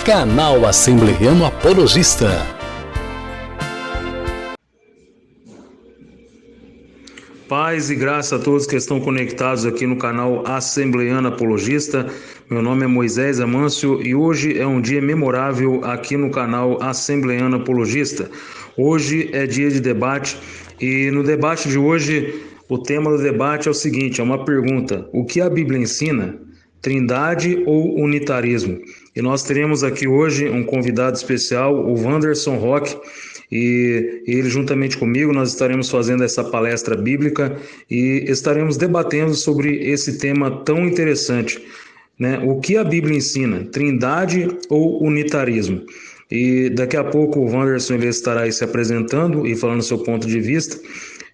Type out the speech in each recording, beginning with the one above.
Canal Assembleano Apologista. Paz e graça a todos que estão conectados aqui no canal Assembleano Apologista. Meu nome é Moisés Amâncio e hoje é um dia memorável aqui no canal Assembleano Apologista. Hoje é dia de debate e no debate de hoje o tema do debate é o seguinte, é uma pergunta: o que a Bíblia ensina? Trindade ou unitarismo? E nós teremos aqui hoje um convidado especial, o Wanderson Roque, e ele juntamente comigo nós estaremos fazendo essa palestra bíblica e estaremos debatendo sobre esse tema tão interessante, né? O que a Bíblia ensina? Trindade ou unitarismo? E daqui a pouco o Wanderson ele estará aí se apresentando e falando seu ponto de vista,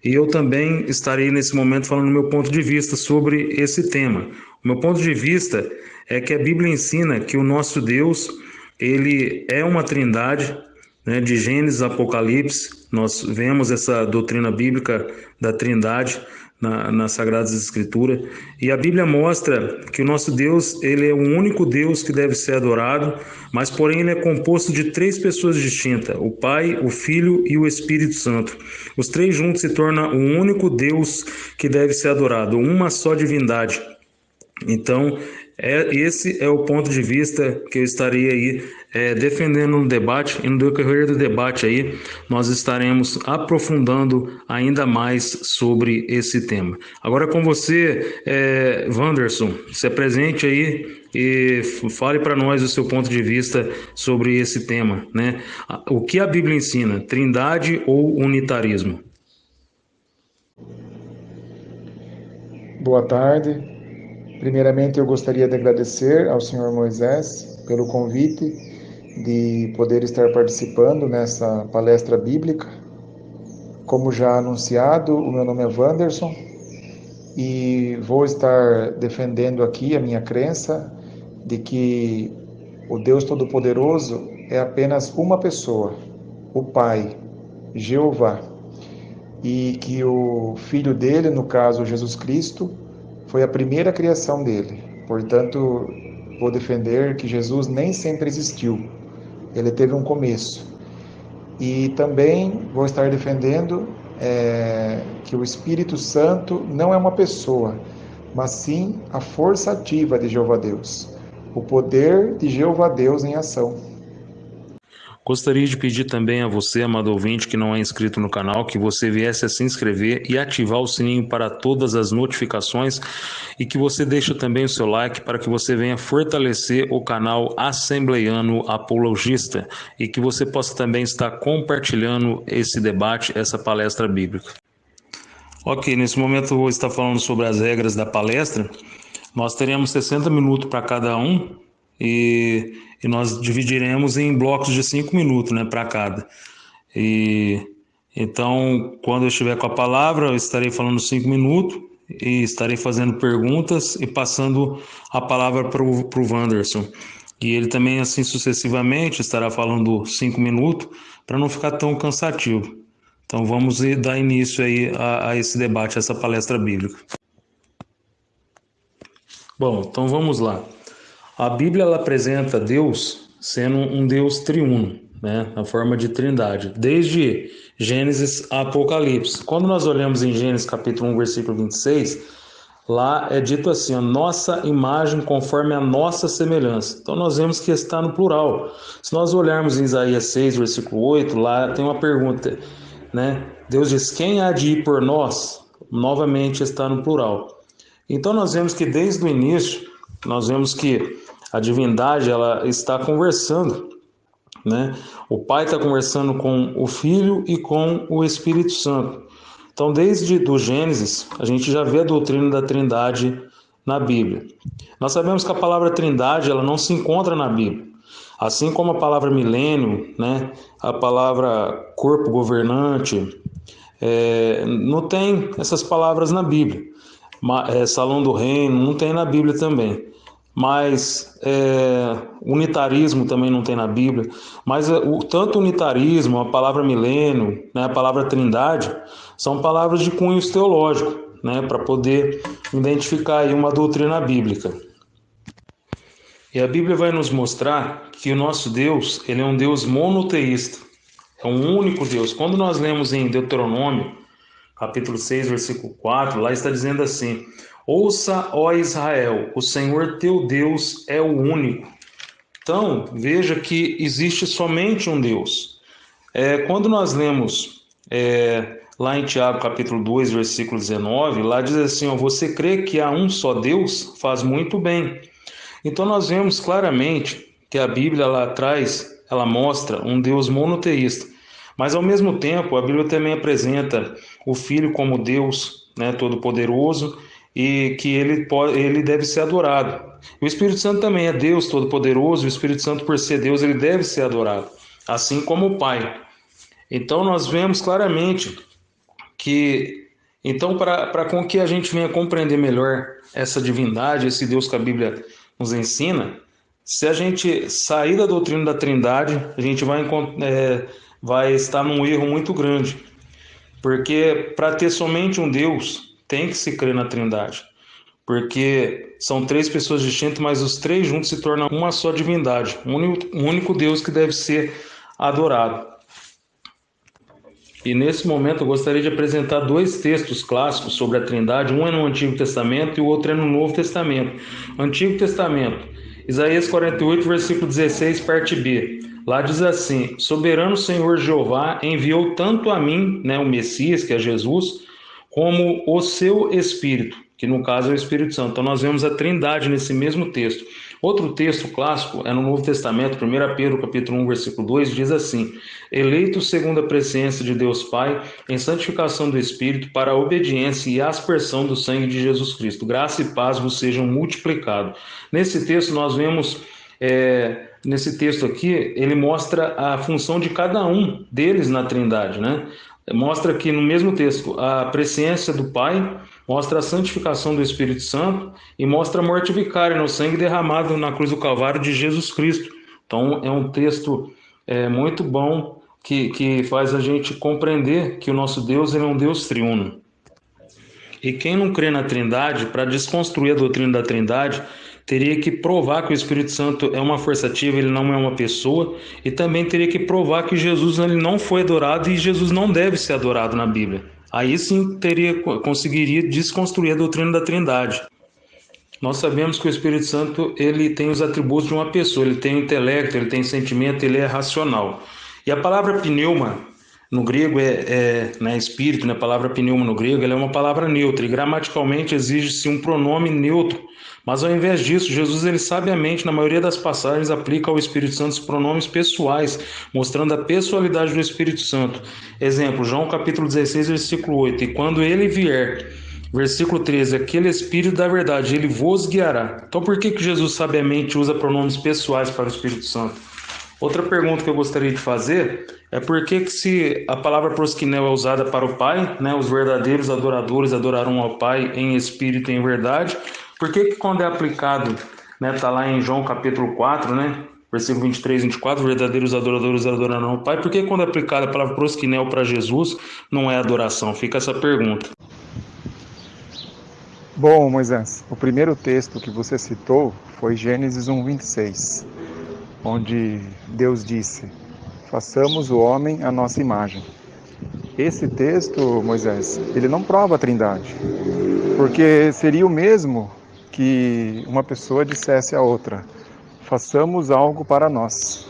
e eu também estarei nesse momento falando meu ponto de vista sobre esse tema. O meu ponto de vista é que a Bíblia ensina que o nosso Deus, ele é uma trindade, né? De Gênesis a Apocalipse, nós vemos essa doutrina bíblica da trindade nas Sagradas Escrituras, e a Bíblia mostra que o nosso Deus, ele é o único Deus que deve ser adorado, mas porém ele é composto de três pessoas distintas, o Pai, o Filho e o Espírito Santo. Os três juntos se tornam o único Deus que deve ser adorado, uma só divindade. Então, esse é o ponto de vista que eu estarei aí defendendo no debate, e no decorrer do debate aí nós estaremos aprofundando ainda mais sobre esse tema. Agora com você, Wanderson, se apresente aí e fale para nós o seu ponto de vista sobre esse tema, né? O que a Bíblia ensina, trindade ou unitarismo? Boa tarde. Primeiramente, eu gostaria de agradecer ao senhor Moisés pelo convite de poder estar participando nessa palestra bíblica. Como já anunciado, o meu nome é Wanderson e vou estar defendendo aqui a minha crença de que o Deus Todo-Poderoso é apenas uma pessoa, o Pai, Jeová, e que o Filho dele, no caso Jesus Cristo, foi a primeira criação dele. Portanto, vou defender que Jesus nem sempre existiu. Ele teve um começo. E também vou estar defendendo que o Espírito Santo não é uma pessoa, mas sim a força ativa de Jeová Deus. O poder de Jeová Deus em ação. Gostaria de pedir também a você, amado ouvinte, que não é inscrito no canal, que você viesse a se inscrever e ativar o sininho para todas as notificações e que você deixe também o seu like para que você venha fortalecer o canal Assembleano Apologista e que você possa também estar compartilhando esse debate, essa palestra bíblica. Ok, nesse momento eu vou estar falando sobre as regras da palestra. Nós teremos 60 minutos para cada um e nós dividiremos em blocos de 5 minutos, né, para cada. Então, quando eu estiver com a palavra, eu estarei falando 5 minutos e estarei fazendo perguntas e passando a palavra para o Wanderson. E ele também, assim sucessivamente, estará falando 5 minutos para não ficar tão cansativo. Então, vamos dar início aí a esse debate, a essa palestra bíblica. Bom, então vamos lá. A Bíblia ela apresenta Deus sendo um Deus triuno, né, na forma de trindade, desde Gênesis a Apocalipse. Quando nós olhamos em Gênesis capítulo 1, versículo 26, lá é dito assim, a nossa imagem conforme a nossa semelhança. Então nós vemos que está no plural. Se nós olharmos em Isaías 6, versículo 8, lá tem uma pergunta, né? Deus diz, quem há de ir por nós? Novamente está no plural. Então nós vemos que desde o início, nós vemos que a divindade ela está conversando, né? O Pai está conversando com o Filho e com o Espírito Santo. Então, desde do Gênesis, a gente já vê a doutrina da Trindade na Bíblia. Nós sabemos que a palavra Trindade ela não se encontra na Bíblia, assim como a palavra milênio, né? A palavra corpo governante, não tem essas palavras na Bíblia. Salão do reino não tem na Bíblia também. Mas unitarismo também não tem na Bíblia, mas tanto unitarismo, a palavra milênio, né, a palavra trindade, são palavras de cunhos teológicos, né, para poder identificar aí uma doutrina bíblica. E a Bíblia vai nos mostrar que o nosso Deus, ele é um Deus monoteísta, é um único Deus. Quando nós lemos em Deuteronômio, capítulo 6, versículo 4, lá está dizendo assim: ouça, ó Israel, o Senhor teu Deus é o único. Então, veja que existe somente um Deus. Quando nós lemos lá em Tiago, capítulo 2, versículo 19, lá diz assim: ó, você crê que há um só Deus? Faz muito bem. Então, nós vemos claramente que a Bíblia lá atrás, ela mostra um Deus monoteísta. Mas, ao mesmo tempo, a Bíblia também apresenta o Filho como Deus, né, todo-poderoso, e que ele deve ser adorado. O Espírito Santo também é Deus todo-poderoso, o Espírito Santo, por ser Deus, ele deve ser adorado, assim como o Pai. Então, nós vemos claramente que, então, para com que a gente venha compreender melhor essa divindade, esse Deus que a Bíblia nos ensina, se a gente sair da doutrina da Trindade, a gente vai estar num erro muito grande, porque para ter somente um Deus, tem que se crer na Trindade, porque são três pessoas distintas, mas os três juntos se tornam uma só divindade, um único Deus que deve ser adorado. E nesse momento eu gostaria de apresentar dois textos clássicos sobre a Trindade, um é no Antigo Testamento e o outro é no Novo Testamento. Antigo Testamento, Isaías 48, versículo 16, parte B. Lá diz assim: soberano Senhor Jeová enviou tanto a mim, né, o Messias, que é Jesus, como o seu Espírito, que no caso é o Espírito Santo. Então nós vemos a Trindade nesse mesmo texto. Outro texto clássico é no Novo Testamento, 1 Pedro capítulo 1, versículo 2, diz assim: eleitos segundo a presciência de Deus Pai, em santificação do Espírito, para a obediência e aspersão do sangue de Jesus Cristo. Graça e paz vos sejam multiplicados. Nesse texto nós vemos, nesse texto aqui, ele mostra a função de cada um deles na Trindade, né? Mostra aqui no mesmo texto a presciência do Pai, mostra a santificação do Espírito Santo e mostra a morte vicária, no sangue derramado na cruz do Calvário de Jesus Cristo. Então é um texto muito bom que faz a gente compreender que o nosso Deus ele é um Deus triuno. E quem não crê na Trindade, para desconstruir a doutrina da Trindade, teria que provar que o Espírito Santo é uma força ativa, ele não é uma pessoa, e também teria que provar que Jesus ele não foi adorado e Jesus não deve ser adorado na Bíblia. Aí sim conseguiria desconstruir a doutrina da Trindade. Nós sabemos que o Espírito Santo ele tem os atributos de uma pessoa, ele tem intelecto, ele tem sentimento, ele é racional. E a palavra pneuma, no grego espírito, né? A palavra pneuma no grego ela é uma palavra neutra, e gramaticalmente exige-se um pronome neutro. Mas ao invés disso, Jesus ele sabiamente, na maioria das passagens, aplica ao Espírito Santo os pronomes pessoais, mostrando a pessoalidade do Espírito Santo. Exemplo, João capítulo 16, versículo 8, e quando ele vier, versículo 13, aquele Espírito da verdade, ele vos guiará. Então por que Jesus sabiamente usa pronomes pessoais para o Espírito Santo? Outra pergunta que eu gostaria de fazer é por que se a palavra proskinel é usada para o Pai, né, os verdadeiros adoradores adorarão ao Pai em espírito e em verdade, por que quando é aplicado, né, tá lá em João capítulo 4, né, versículo 23 e 24, verdadeiros adoradores adorarão ao Pai, por que quando é aplicada a palavra proskinel para Jesus não é adoração? Fica essa pergunta. Bom, Moisés, o primeiro texto que você citou foi Gênesis 1:26, onde Deus disse: façamos o homem à nossa imagem. Esse texto, Moisés, ele não prova a Trindade, porque seria o mesmo que uma pessoa dissesse a outra: façamos algo para nós.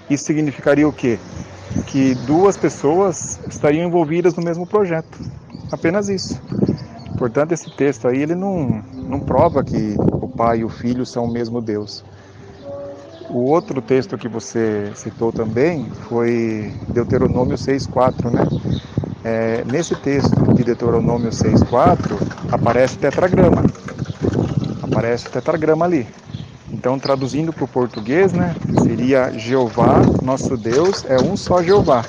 Isso significaria o quê? Que duas pessoas estariam envolvidas no mesmo projeto. Apenas isso. Portanto, esse texto aí, ele não prova que o Pai e o Filho são o mesmo Deus. O outro texto que você citou também foi Deuteronômio 6,4, né? Nesse texto de Deuteronômio 6,4 aparece tetragrama. Aparece o tetragrama ali. Então, traduzindo para o português, né? Seria Jeová, nosso Deus, é um só Jeová.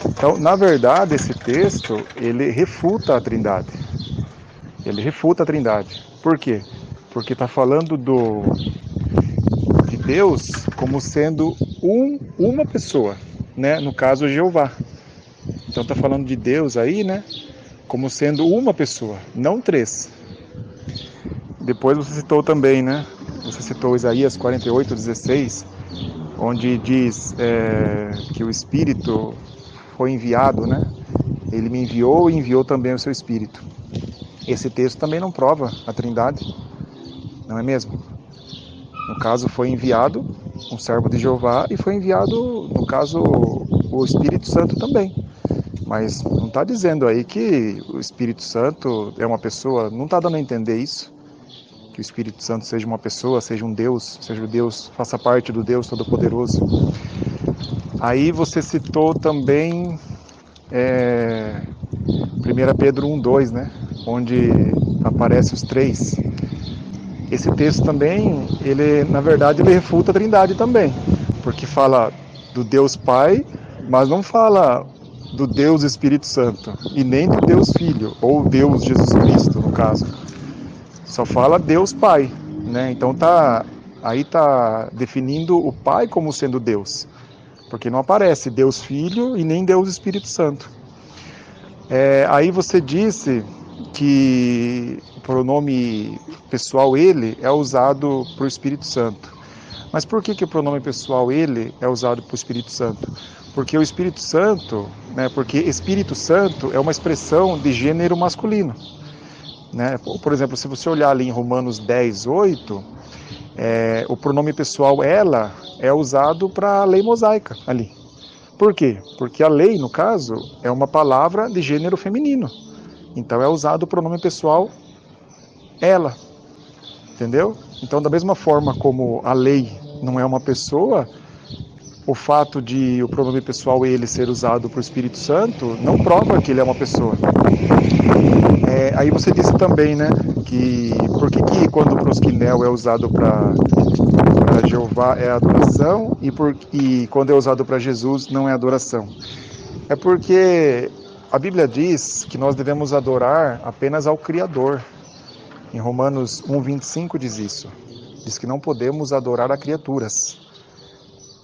Então, na verdade, esse texto, ele refuta a Trindade. Ele refuta a Trindade. Por quê? Porque está falando de Deus como sendo uma pessoa, né? No caso, Jeová. Então está falando de Deus aí, né? Como sendo uma pessoa, não três. Depois você citou também, né? O você citou Isaías 48:16, onde diz que o Espírito foi enviado, né? Ele me enviou e enviou também o seu Espírito. Esse texto também não prova a Trindade, não é mesmo? No caso, foi enviado um servo de Jeová e foi enviado, no caso, o Espírito Santo também. Mas não está dizendo aí que o Espírito Santo é uma pessoa, não está dando a entender isso, que o Espírito Santo seja uma pessoa, seja um Deus, seja o Deus, faça parte do Deus Todo-Poderoso. Aí você citou também 1 Pedro 1:2, né? Onde aparece os três. Esse texto também, na verdade, ele refuta a Trindade também, porque fala do Deus Pai, mas não fala do Deus Espírito Santo, e nem do Deus Filho, ou Deus Jesus Cristo, no caso. Só fala Deus Pai, né? Então aí tá definindo o Pai como sendo Deus, porque não aparece Deus Filho e nem Deus Espírito Santo. Aí você disse que o pronome pessoal ele é usado para o Espírito Santo. Mas por que o pronome pessoal ele é usado para o Espírito Santo? Porque o Espírito Santo, né, porque Espírito Santo é uma expressão de gênero masculino. Né? Por exemplo, se você olhar ali em Romanos 10:8, o pronome pessoal ela é usado para a lei mosaica ali. Por quê? Porque a lei, no caso, é uma palavra de gênero feminino. Então é usado o pronome pessoal ela. Entendeu? Então, da mesma forma como a lei não é uma pessoa, o fato de o pronome pessoal ele ser usado para o Espírito Santo não prova que ele é uma pessoa. Aí você disse também, né, que por que quando o prosquinel é usado para Jeová é adoração e quando é usado para Jesus não é adoração? É porque a Bíblia diz que nós devemos adorar apenas ao Criador. Em Romanos 1:25 diz isso. Diz que não podemos adorar a criaturas.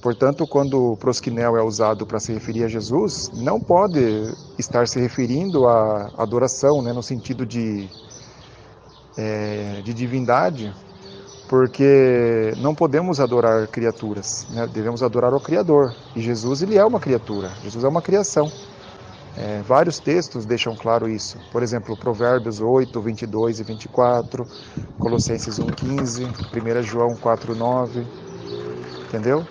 Portanto, quando o prosquinel é usado para se referir a Jesus, não pode estar se referindo à adoração, né, no sentido de divindade, porque não podemos adorar criaturas, né, devemos adorar o Criador. E Jesus, ele é uma criatura, Jesus é uma criação. Vários textos deixam claro isso. Por exemplo, Provérbios 8:22 e 24, Colossenses 1:15, 1 João 4:9, entendeu?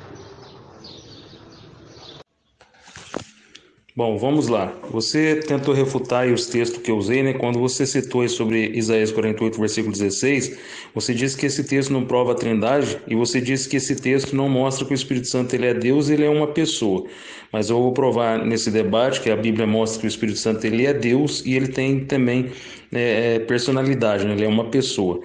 Bom, vamos lá. Você tentou refutar aí os textos que eu usei, né? Quando você citou aí sobre Isaías 48, versículo 16, você disse que esse texto não prova a Trindade e você disse que esse texto não mostra que o Espírito Santo ele é Deus, ele é uma pessoa. Mas eu vou provar nesse debate que a Bíblia mostra que o Espírito Santo ele é Deus e ele tem também personalidade, né? Ele é uma pessoa.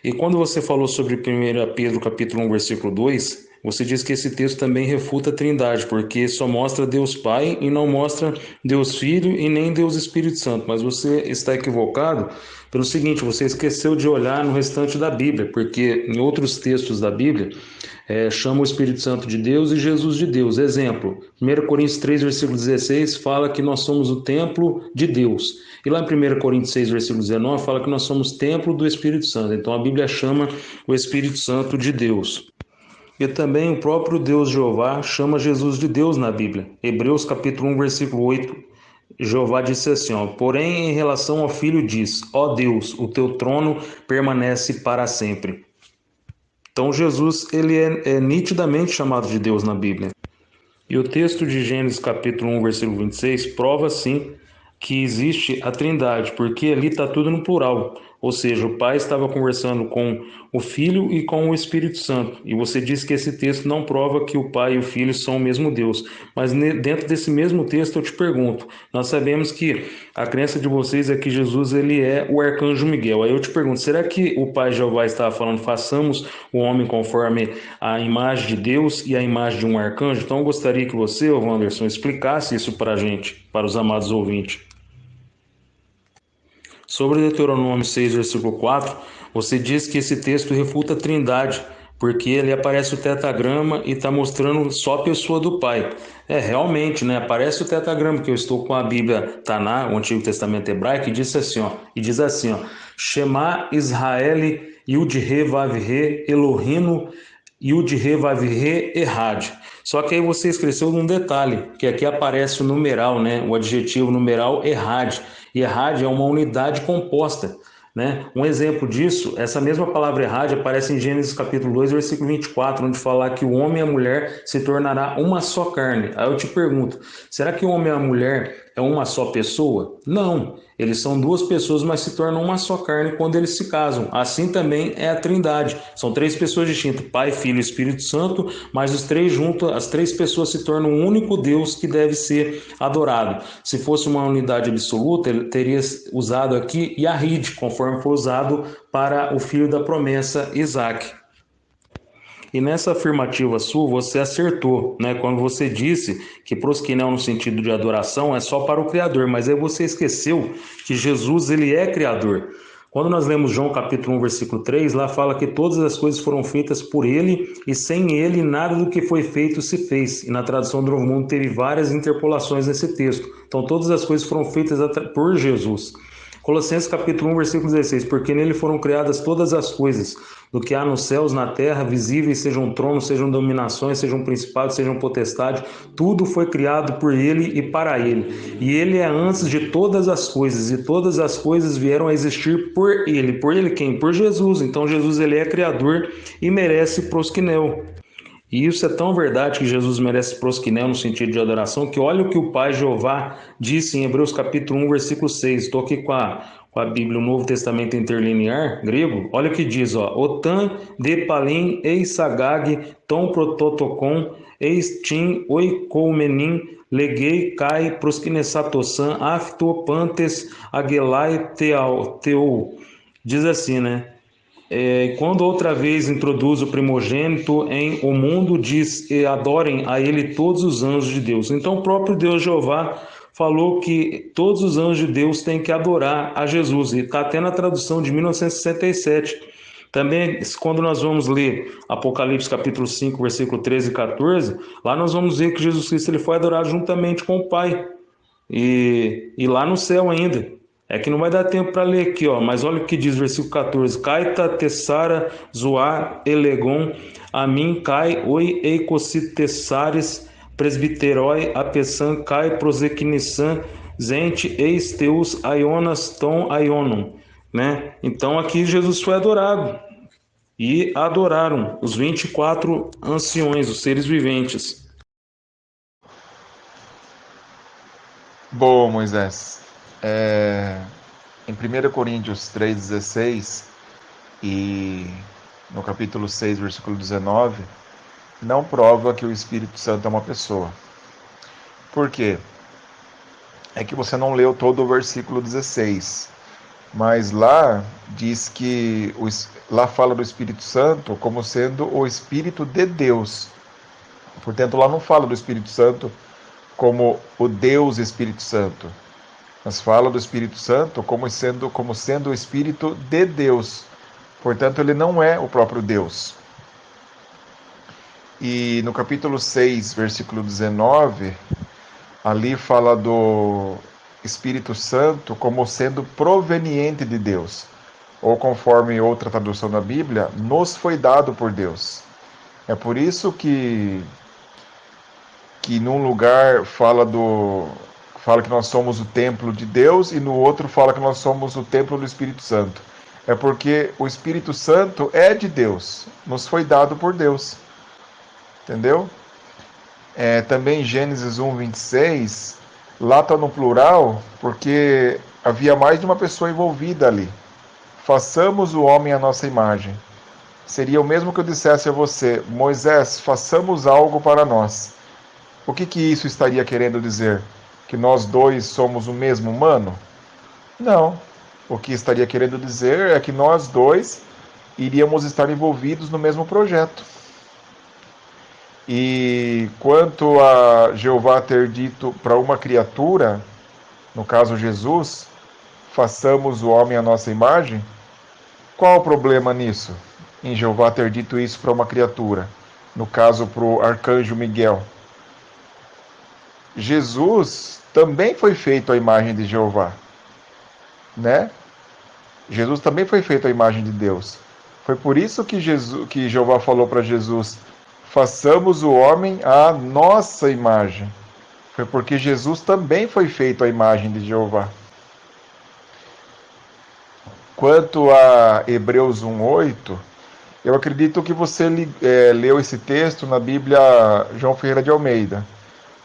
E quando você falou sobre 1 Pedro capítulo 1, versículo 2, você diz que esse texto também refuta a Trindade, porque só mostra Deus Pai e não mostra Deus Filho e nem Deus Espírito Santo. Mas você está equivocado pelo seguinte, você esqueceu de olhar no restante da Bíblia, porque em outros textos da Bíblia chama o Espírito Santo de Deus e Jesus de Deus. Exemplo, 1 Coríntios 3, versículo 16, fala que nós somos o templo de Deus. E lá em 1 Coríntios 6, versículo 19, fala que nós somos templo do Espírito Santo. Então a Bíblia chama o Espírito Santo de Deus. E também o próprio Deus Jeová chama Jesus de Deus na Bíblia. Hebreus capítulo 1, versículo 8, Jeová disse assim, porém em relação ao Filho diz, ó Deus, o teu trono permanece para sempre. Então Jesus ele é nitidamente chamado de Deus na Bíblia. E o texto de Gênesis capítulo 1, versículo 26 prova sim que existe a Trindade, porque ali está tudo no plural. Ou seja, o Pai estava conversando com o Filho e com o Espírito Santo. E você disse que esse texto não prova que o Pai e o Filho são o mesmo Deus. Mas dentro desse mesmo texto eu te pergunto, nós sabemos que a crença de vocês é que Jesus ele é o arcanjo Miguel. Aí eu te pergunto, será que o Pai Jeová estava falando, façamos o homem conforme a imagem de Deus e a imagem de um arcanjo? Então eu gostaria que você, Wanderson, explicasse isso para a gente, para os amados ouvintes. Sobre Deuteronômio 6, versículo 4, você diz que esse texto refuta a Trindade, porque ele aparece o tetragrama e está mostrando só a pessoa do Pai. Realmente, né? Aparece o tetragrama, que eu estou com a Bíblia Taná, o Antigo Testamento Hebraico, e diz assim, Shema Israel Yud-He, Vav-He, Elohino, Yud-He, Vav-He, Errad. Só que aí você esqueceu de um detalhe, que aqui aparece o numeral, né? O adjetivo numeral Errad. E Errad é uma unidade composta, né? Um exemplo disso, essa mesma palavra Errad aparece em Gênesis capítulo 2, versículo 24, onde fala que o homem e a mulher se tornará uma só carne. Aí eu te pergunto, será que o homem e a mulher é uma só pessoa? Não, eles são duas pessoas, mas se tornam uma só carne quando eles se casam. Assim também é a Trindade. São três pessoas distintas, Pai, Filho e Espírito Santo, mas os três juntos, as três pessoas se tornam um único Deus que deve ser adorado. Se fosse uma unidade absoluta, ele teria usado aqui Yahid, conforme foi usado para o filho da promessa, Isaac. E nessa afirmativa sua, você acertou, né? Quando você disse que prosquinel no sentido de adoração é só para o Criador, mas aí você esqueceu que Jesus, ele é Criador. Quando nós lemos João capítulo 1, versículo 3, lá fala que todas as coisas foram feitas por ele e sem ele nada do que foi feito se fez. E na tradução do Novo Mundo teve várias interpolações nesse texto. Então todas as coisas foram feitas por Jesus. Colossenses capítulo 1, versículo 16, porque nele foram criadas todas as coisas, do que há nos céus, na terra, visíveis, sejam tronos, sejam dominações, sejam principados, sejam potestades, tudo foi criado por ele e para ele. E ele é antes de todas as coisas, e todas as coisas vieram a existir por ele. Por ele quem? Por Jesus. Então Jesus, ele é criador e merece prosquinel. E isso é tão verdade que Jesus merece prosquinel no sentido de adoração, que olha o que o Pai Jeová disse em Hebreus capítulo 1, versículo 6. Estou aqui com a Bíblia, o Novo Testamento interlinear, grego. Olha o que diz, ó. Otan de palim eis sagag tom prototokon eis tim oikoumenin legei kai proskinessatosan afto pantes agelai teou. Diz assim, né? Quando outra vez introduz o primogênito em o mundo, diz e adorem a ele todos os anjos de Deus. Então o próprio Deus Jeová falou que todos os anjos de Deus têm que adorar a Jesus, e está até na tradução de 1967. Também, quando nós vamos ler Apocalipse capítulo 5, versículo 13 e 14, lá nós vamos ver que Jesus Cristo ele foi adorado juntamente com o Pai, e lá no céu ainda. É que não vai dar tempo para ler aqui, ó, mas olha o que diz versículo 14. Kaita tessara zoar elegon amin kai oi eicocitessares presbiteroi apessan kai prosequinissan zente eis teus aionas ton aionum, né? Então aqui Jesus foi adorado e adoraram os 24 anciões, os seres viventes. Bom, Moisés, em 1 Coríntios 3,16 e no capítulo 6, versículo 19, não prova que o Espírito Santo é uma pessoa. Por quê? É que você não leu todo o versículo 16, mas lá diz que lá fala do Espírito Santo como sendo o Espírito de Deus. Portanto, lá não fala do Espírito Santo como o Deus Espírito Santo, mas fala do Espírito Santo como sendo o Espírito de Deus. Portanto, ele não é o próprio Deus. E no capítulo 6, versículo 19, ali fala do Espírito Santo como sendo proveniente de Deus. Ou conforme outra tradução da Bíblia, nos foi dado por Deus. É por isso que num lugar fala que nós somos o templo de Deus e no outro fala que nós somos o templo do Espírito Santo. É porque o Espírito Santo é de Deus, nos foi dado por Deus. Entendeu? Também Gênesis 1, 26, lá está no plural, porque havia mais de uma pessoa envolvida ali. Façamos o homem à nossa imagem. Seria o mesmo que eu dissesse a você, Moisés, façamos algo para nós. O que isso estaria querendo dizer? Que nós dois somos o mesmo humano? Não. O que estaria querendo dizer é que nós dois iríamos estar envolvidos no mesmo projeto. E quanto a Jeová ter dito para uma criatura, no caso Jesus, façamos o homem à nossa imagem, qual o problema nisso? Em Jeová ter dito isso para uma criatura, no caso para o arcanjo Miguel. Jesus também foi feito à imagem de Jeová, né? Jesus também foi feito à imagem de Deus. Foi por isso que Jeová falou para Jesus: façamos o homem à nossa imagem. Foi porque Jesus também foi feito à imagem de Jeová. Quanto a Hebreus 1:8, eu acredito que você leu esse texto na Bíblia João Ferreira de Almeida,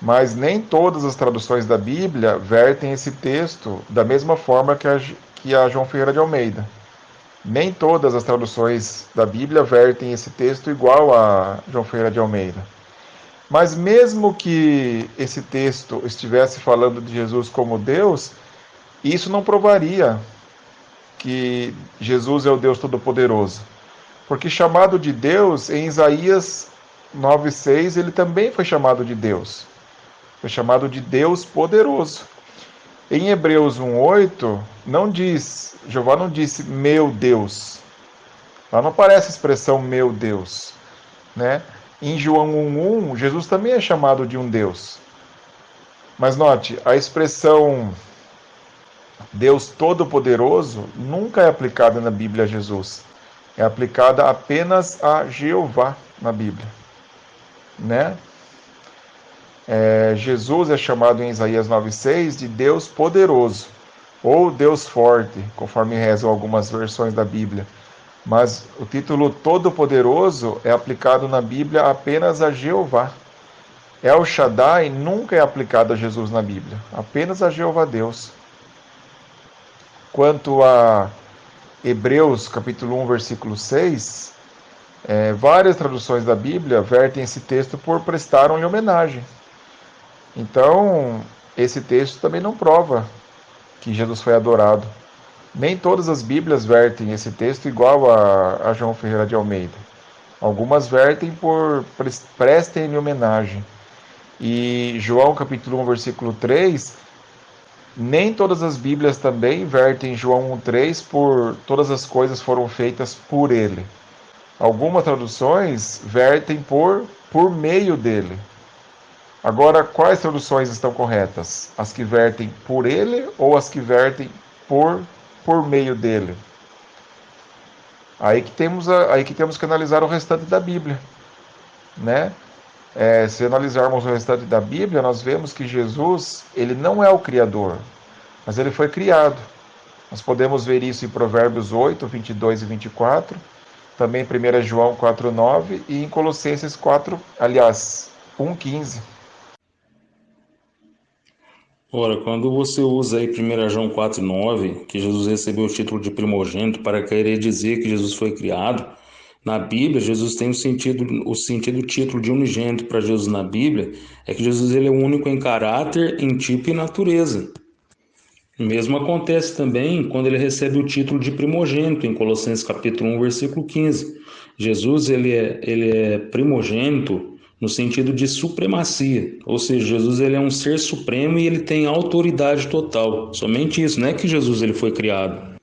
mas nem todas as traduções da Bíblia vertem esse texto da mesma forma que a João Ferreira de Almeida. Nem todas as traduções da Bíblia vertem esse texto igual a João Ferreira de Almeida. Mas mesmo que esse texto estivesse falando de Jesus como Deus, isso não provaria que Jesus é o Deus Todo-Poderoso. Porque chamado de Deus, em Isaías 9:6, ele também foi chamado de Deus. Foi chamado de Deus Poderoso. Em Hebreus 1:8, Jeová não disse meu Deus. Lá não aparece a expressão meu Deus, né? Em João 1:1, Jesus também é chamado de um Deus. Mas note, a expressão Deus Todo-Poderoso nunca é aplicada na Bíblia a Jesus. É aplicada apenas a Jeová na Bíblia, né? Jesus é chamado em Isaías 9:6 de Deus Poderoso, ou Deus Forte, conforme rezam algumas versões da Bíblia. Mas o título Todo-Poderoso é aplicado na Bíblia apenas a Jeová. El Shaddai nunca é aplicado a Jesus na Bíblia, apenas a Jeová Deus. Quanto a Hebreus capítulo 1, versículo 6, várias traduções da Bíblia vertem esse texto por prestaram-lhe homenagem. Então, esse texto também não prova que Jesus foi adorado. Nem todas as Bíblias vertem esse texto igual a João Ferreira de Almeida. Algumas vertem por prestem-lhe homenagem. E João capítulo 1, versículo 3, nem todas as Bíblias também vertem João 1:3 por todas as coisas foram feitas por ele. Algumas traduções vertem por meio dele. Agora, quais traduções estão corretas? As que vertem por ele ou as que vertem por meio dele? Aí que temos que analisar o restante da Bíblia, né? Se analisarmos o restante da Bíblia, nós vemos que Jesus, ele não é o Criador, mas ele foi criado. Nós podemos ver isso em Provérbios 8, 22 e 24, também em 1 João 4:9 e em Colossenses 1:15. Ora, quando você usa aí 1 João 4:9, que Jesus recebeu o título de primogênito para querer dizer que Jesus foi criado, na Bíblia, Jesus tem o sentido título de unigênito para Jesus na Bíblia, é que Jesus ele é o único em caráter, em tipo e natureza. O mesmo acontece também quando ele recebe o título de primogênito, em Colossenses capítulo 1, versículo 15. Jesus ele é primogênito no sentido de supremacia, ou seja, Jesus ele é um ser supremo e ele tem autoridade total. Somente isso, não é que Jesus ele foi criado.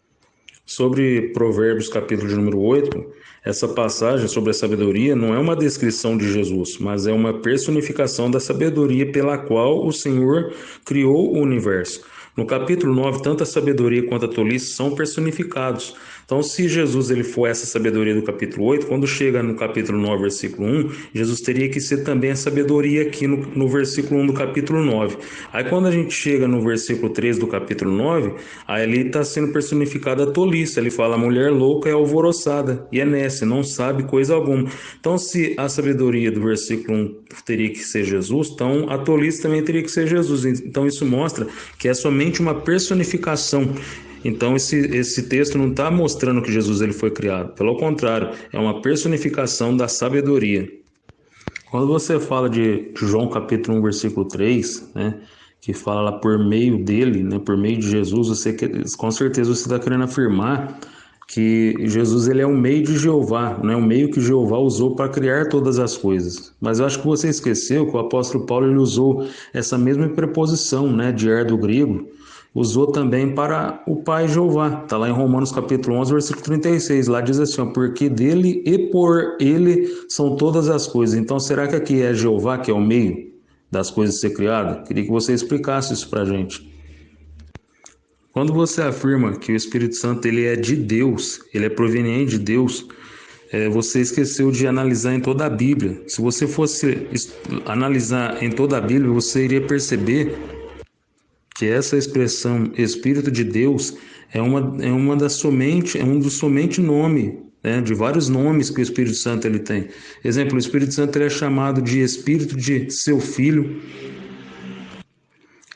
Sobre Provérbios capítulo de número 8, essa passagem sobre a sabedoria não é uma descrição de Jesus, mas é uma personificação da sabedoria pela qual o Senhor criou o universo. No capítulo 9, tanto a sabedoria quanto a tolice são personificados. Então, se Jesus ele for essa sabedoria do capítulo 8, quando chega no capítulo 9, versículo 1, Jesus teria que ser também a sabedoria aqui no versículo 1 do capítulo 9. Aí, quando a gente chega no versículo 3 do capítulo 9, aí ali está sendo personificada a tolice. Ele fala, a mulher louca é alvoroçada e é nesse, não sabe coisa alguma. Então, se a sabedoria do versículo 1 teria que ser Jesus, então a tolice também teria que ser Jesus. Então, isso mostra que é somente uma personificação. Então esse texto não está mostrando que Jesus ele foi criado. Pelo contrário, é uma personificação da sabedoria. Quando você fala de João capítulo 1, versículo 3, né, que fala lá por meio dele, né, por meio de Jesus, com certeza você está querendo afirmar que Jesus ele é o meio de Jeová, né, o meio que Jeová usou para criar todas as coisas. Mas eu acho que você esqueceu que o apóstolo Paulo ele usou essa mesma preposição, né, de do grego, usou também para o Pai Jeová. Está lá em Romanos capítulo 11, versículo 36. Lá diz assim, ó, porque dele e por ele são todas as coisas. Então, será que aqui é Jeová que é o meio das coisas ser criadas? Queria que você explicasse isso para a gente. Quando você afirma que o Espírito Santo ele é de Deus, ele é proveniente de Deus, você esqueceu de analisar em toda a Bíblia. Se você fosse analisar em toda a Bíblia, você iria perceber que essa expressão Espírito de Deus é um dos somente nome, né, de vários nomes que o Espírito Santo ele tem. Exemplo, o Espírito Santo ele é chamado de Espírito de seu Filho.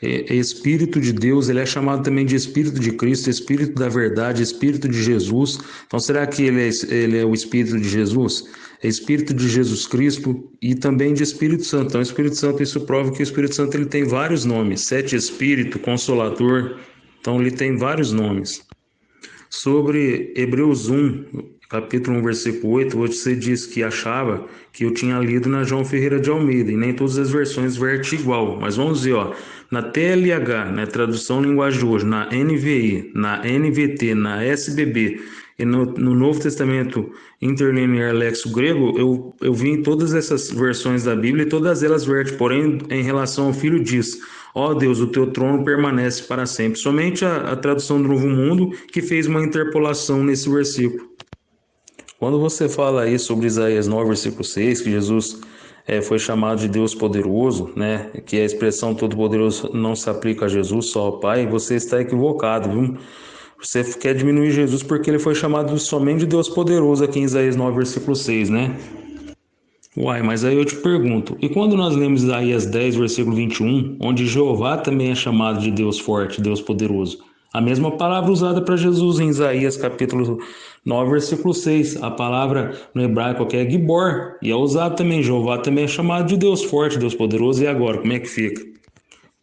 Espírito de Deus, ele é chamado também de Espírito de Cristo, Espírito da verdade, Espírito de Jesus. Então, será que ele é o Espírito de Jesus? É Espírito de Jesus Cristo e também de Espírito Santo. Então, Espírito Santo, isso prova que o Espírito Santo ele tem vários nomes. Sete Espírito, Consolador. Então, ele tem vários nomes. Sobre Hebreus 1, capítulo 1, versículo 8, você diz que achava que eu tinha lido na João Ferreira de Almeida, e nem todas as versões verte igual. Mas vamos ver, ó, na TLH, né, tradução linguagem de hoje, na NVI, na NVT, na SBB, e no Novo Testamento Interlinear Lexo Grego, eu vi em todas essas versões da Bíblia e todas elas vertem, porém, em relação ao Filho diz: ó Deus, o teu trono permanece para sempre. Somente a tradução do Novo Mundo que fez uma interpolação nesse versículo. Quando você fala aí sobre Isaías 9, versículo 6, que Jesus foi chamado de Deus poderoso, né, que a expressão todo-poderoso não se aplica a Jesus, só ao Pai, você está equivocado, viu? Você quer diminuir Jesus porque ele foi chamado somente de Deus poderoso aqui em Isaías 9, versículo 6, né? Uai, mas aí eu te pergunto, e quando nós lemos Isaías 10, versículo 21, onde Jeová também é chamado de Deus forte, Deus poderoso, a mesma palavra usada para Jesus em Isaías capítulo 9, versículo 6, a palavra no hebraico que é Gibor, e é usado também, Jeová também é chamado de Deus forte, Deus poderoso, e agora, como é que fica?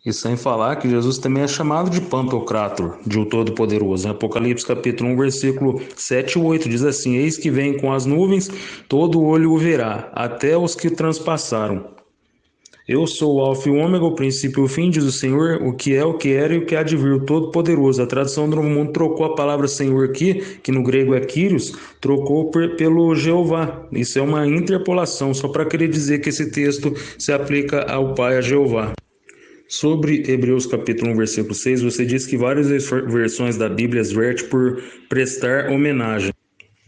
E sem falar que Jesus também é chamado de Pantocrator, de o Todo-Poderoso. Em Apocalipse capítulo 1, versículo 7 e 8, diz assim: eis que vem com as nuvens, todo olho o verá, até os que transpassaram. Eu sou o Alfa e o Ômega, o princípio e o fim, diz o Senhor, o que é, o que era e o que há de vir, o Todo-Poderoso. A tradução do Novo Mundo trocou a palavra Senhor aqui, que no grego é Kyrios, trocou pelo Jeová. Isso é uma interpolação, só para querer dizer que esse texto se aplica ao Pai, a Jeová. Sobre Hebreus capítulo 1, versículo 6, você diz que várias versões da Bíblia advertem por prestar homenagem.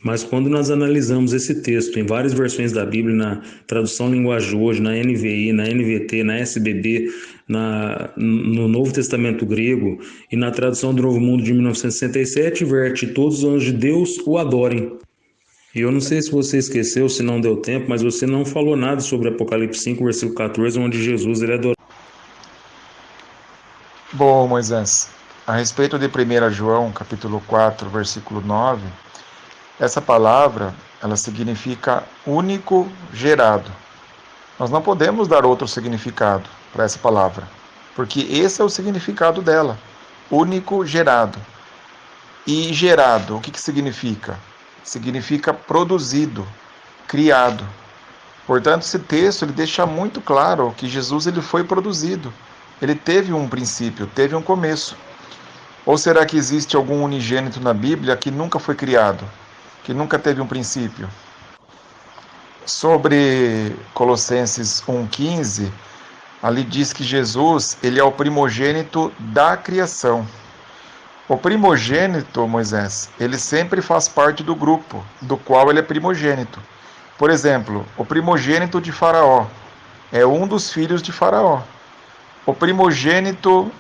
Mas quando nós analisamos esse texto em várias versões da Bíblia, na tradução linguagem de hoje, na NVI, na NVT, na SBB, no Novo Testamento grego e na tradução do Novo Mundo de 1967, verte: todos os anjos de Deus o adorem. E eu não sei se você esqueceu, se não deu tempo, mas você não falou nada sobre Apocalipse 5, versículo 14, onde Jesus ele adora. Bom, Moisés, a respeito de 1 João, capítulo 4, versículo 9, essa palavra, ela significa único gerado. Nós não podemos dar outro significado para essa palavra, porque esse é o significado dela, único gerado. E gerado, o que significa? Significa produzido, criado. Portanto, esse texto ele deixa muito claro que Jesus ele foi produzido. Ele teve um princípio, teve um começo. Ou será que existe algum unigênito na Bíblia que nunca foi criado, que nunca teve um princípio? Sobre Colossenses 1,15, ali diz que Jesus ele é o primogênito da criação. O primogênito, Moisés, ele sempre faz parte do grupo, do qual ele é primogênito. Por exemplo, o primogênito de Faraó é um dos filhos de Faraó. O primogênito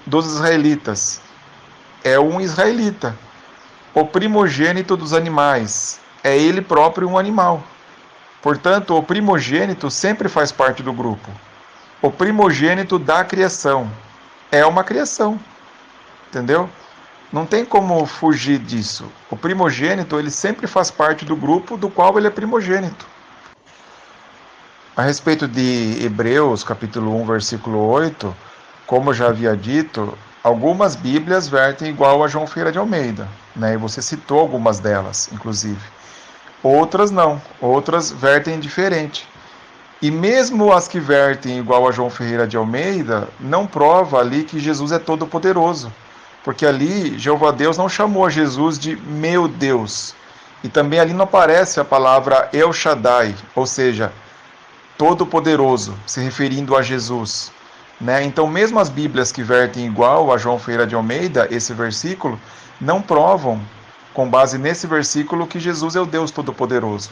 dos israelitas é um israelita. O primogênito dos animais é ele próprio um animal. Portanto, o primogênito sempre faz parte do grupo. O primogênito da criação é uma criação. Entendeu? Não tem como fugir disso. O primogênito, ele sempre faz parte do grupo do qual ele é primogênito. A respeito de Hebreus, capítulo 1, versículo 8, como eu já havia dito, algumas Bíblias vertem igual a João Ferreira de Almeida, né? E você citou algumas delas, inclusive. Outras não, outras vertem diferente. E mesmo as que vertem igual a João Ferreira de Almeida, não prova ali que Jesus é todo-poderoso. Porque ali, Jeová Deus não chamou a Jesus de meu Deus. E também ali não aparece a palavra El Shaddai, ou seja, todo-poderoso, se referindo a Jesus, né? Então, mesmo as Bíblias que vertem igual a João Ferreira de Almeida, esse versículo, não provam com base nesse versículo, que Jesus é o Deus Todo-Poderoso.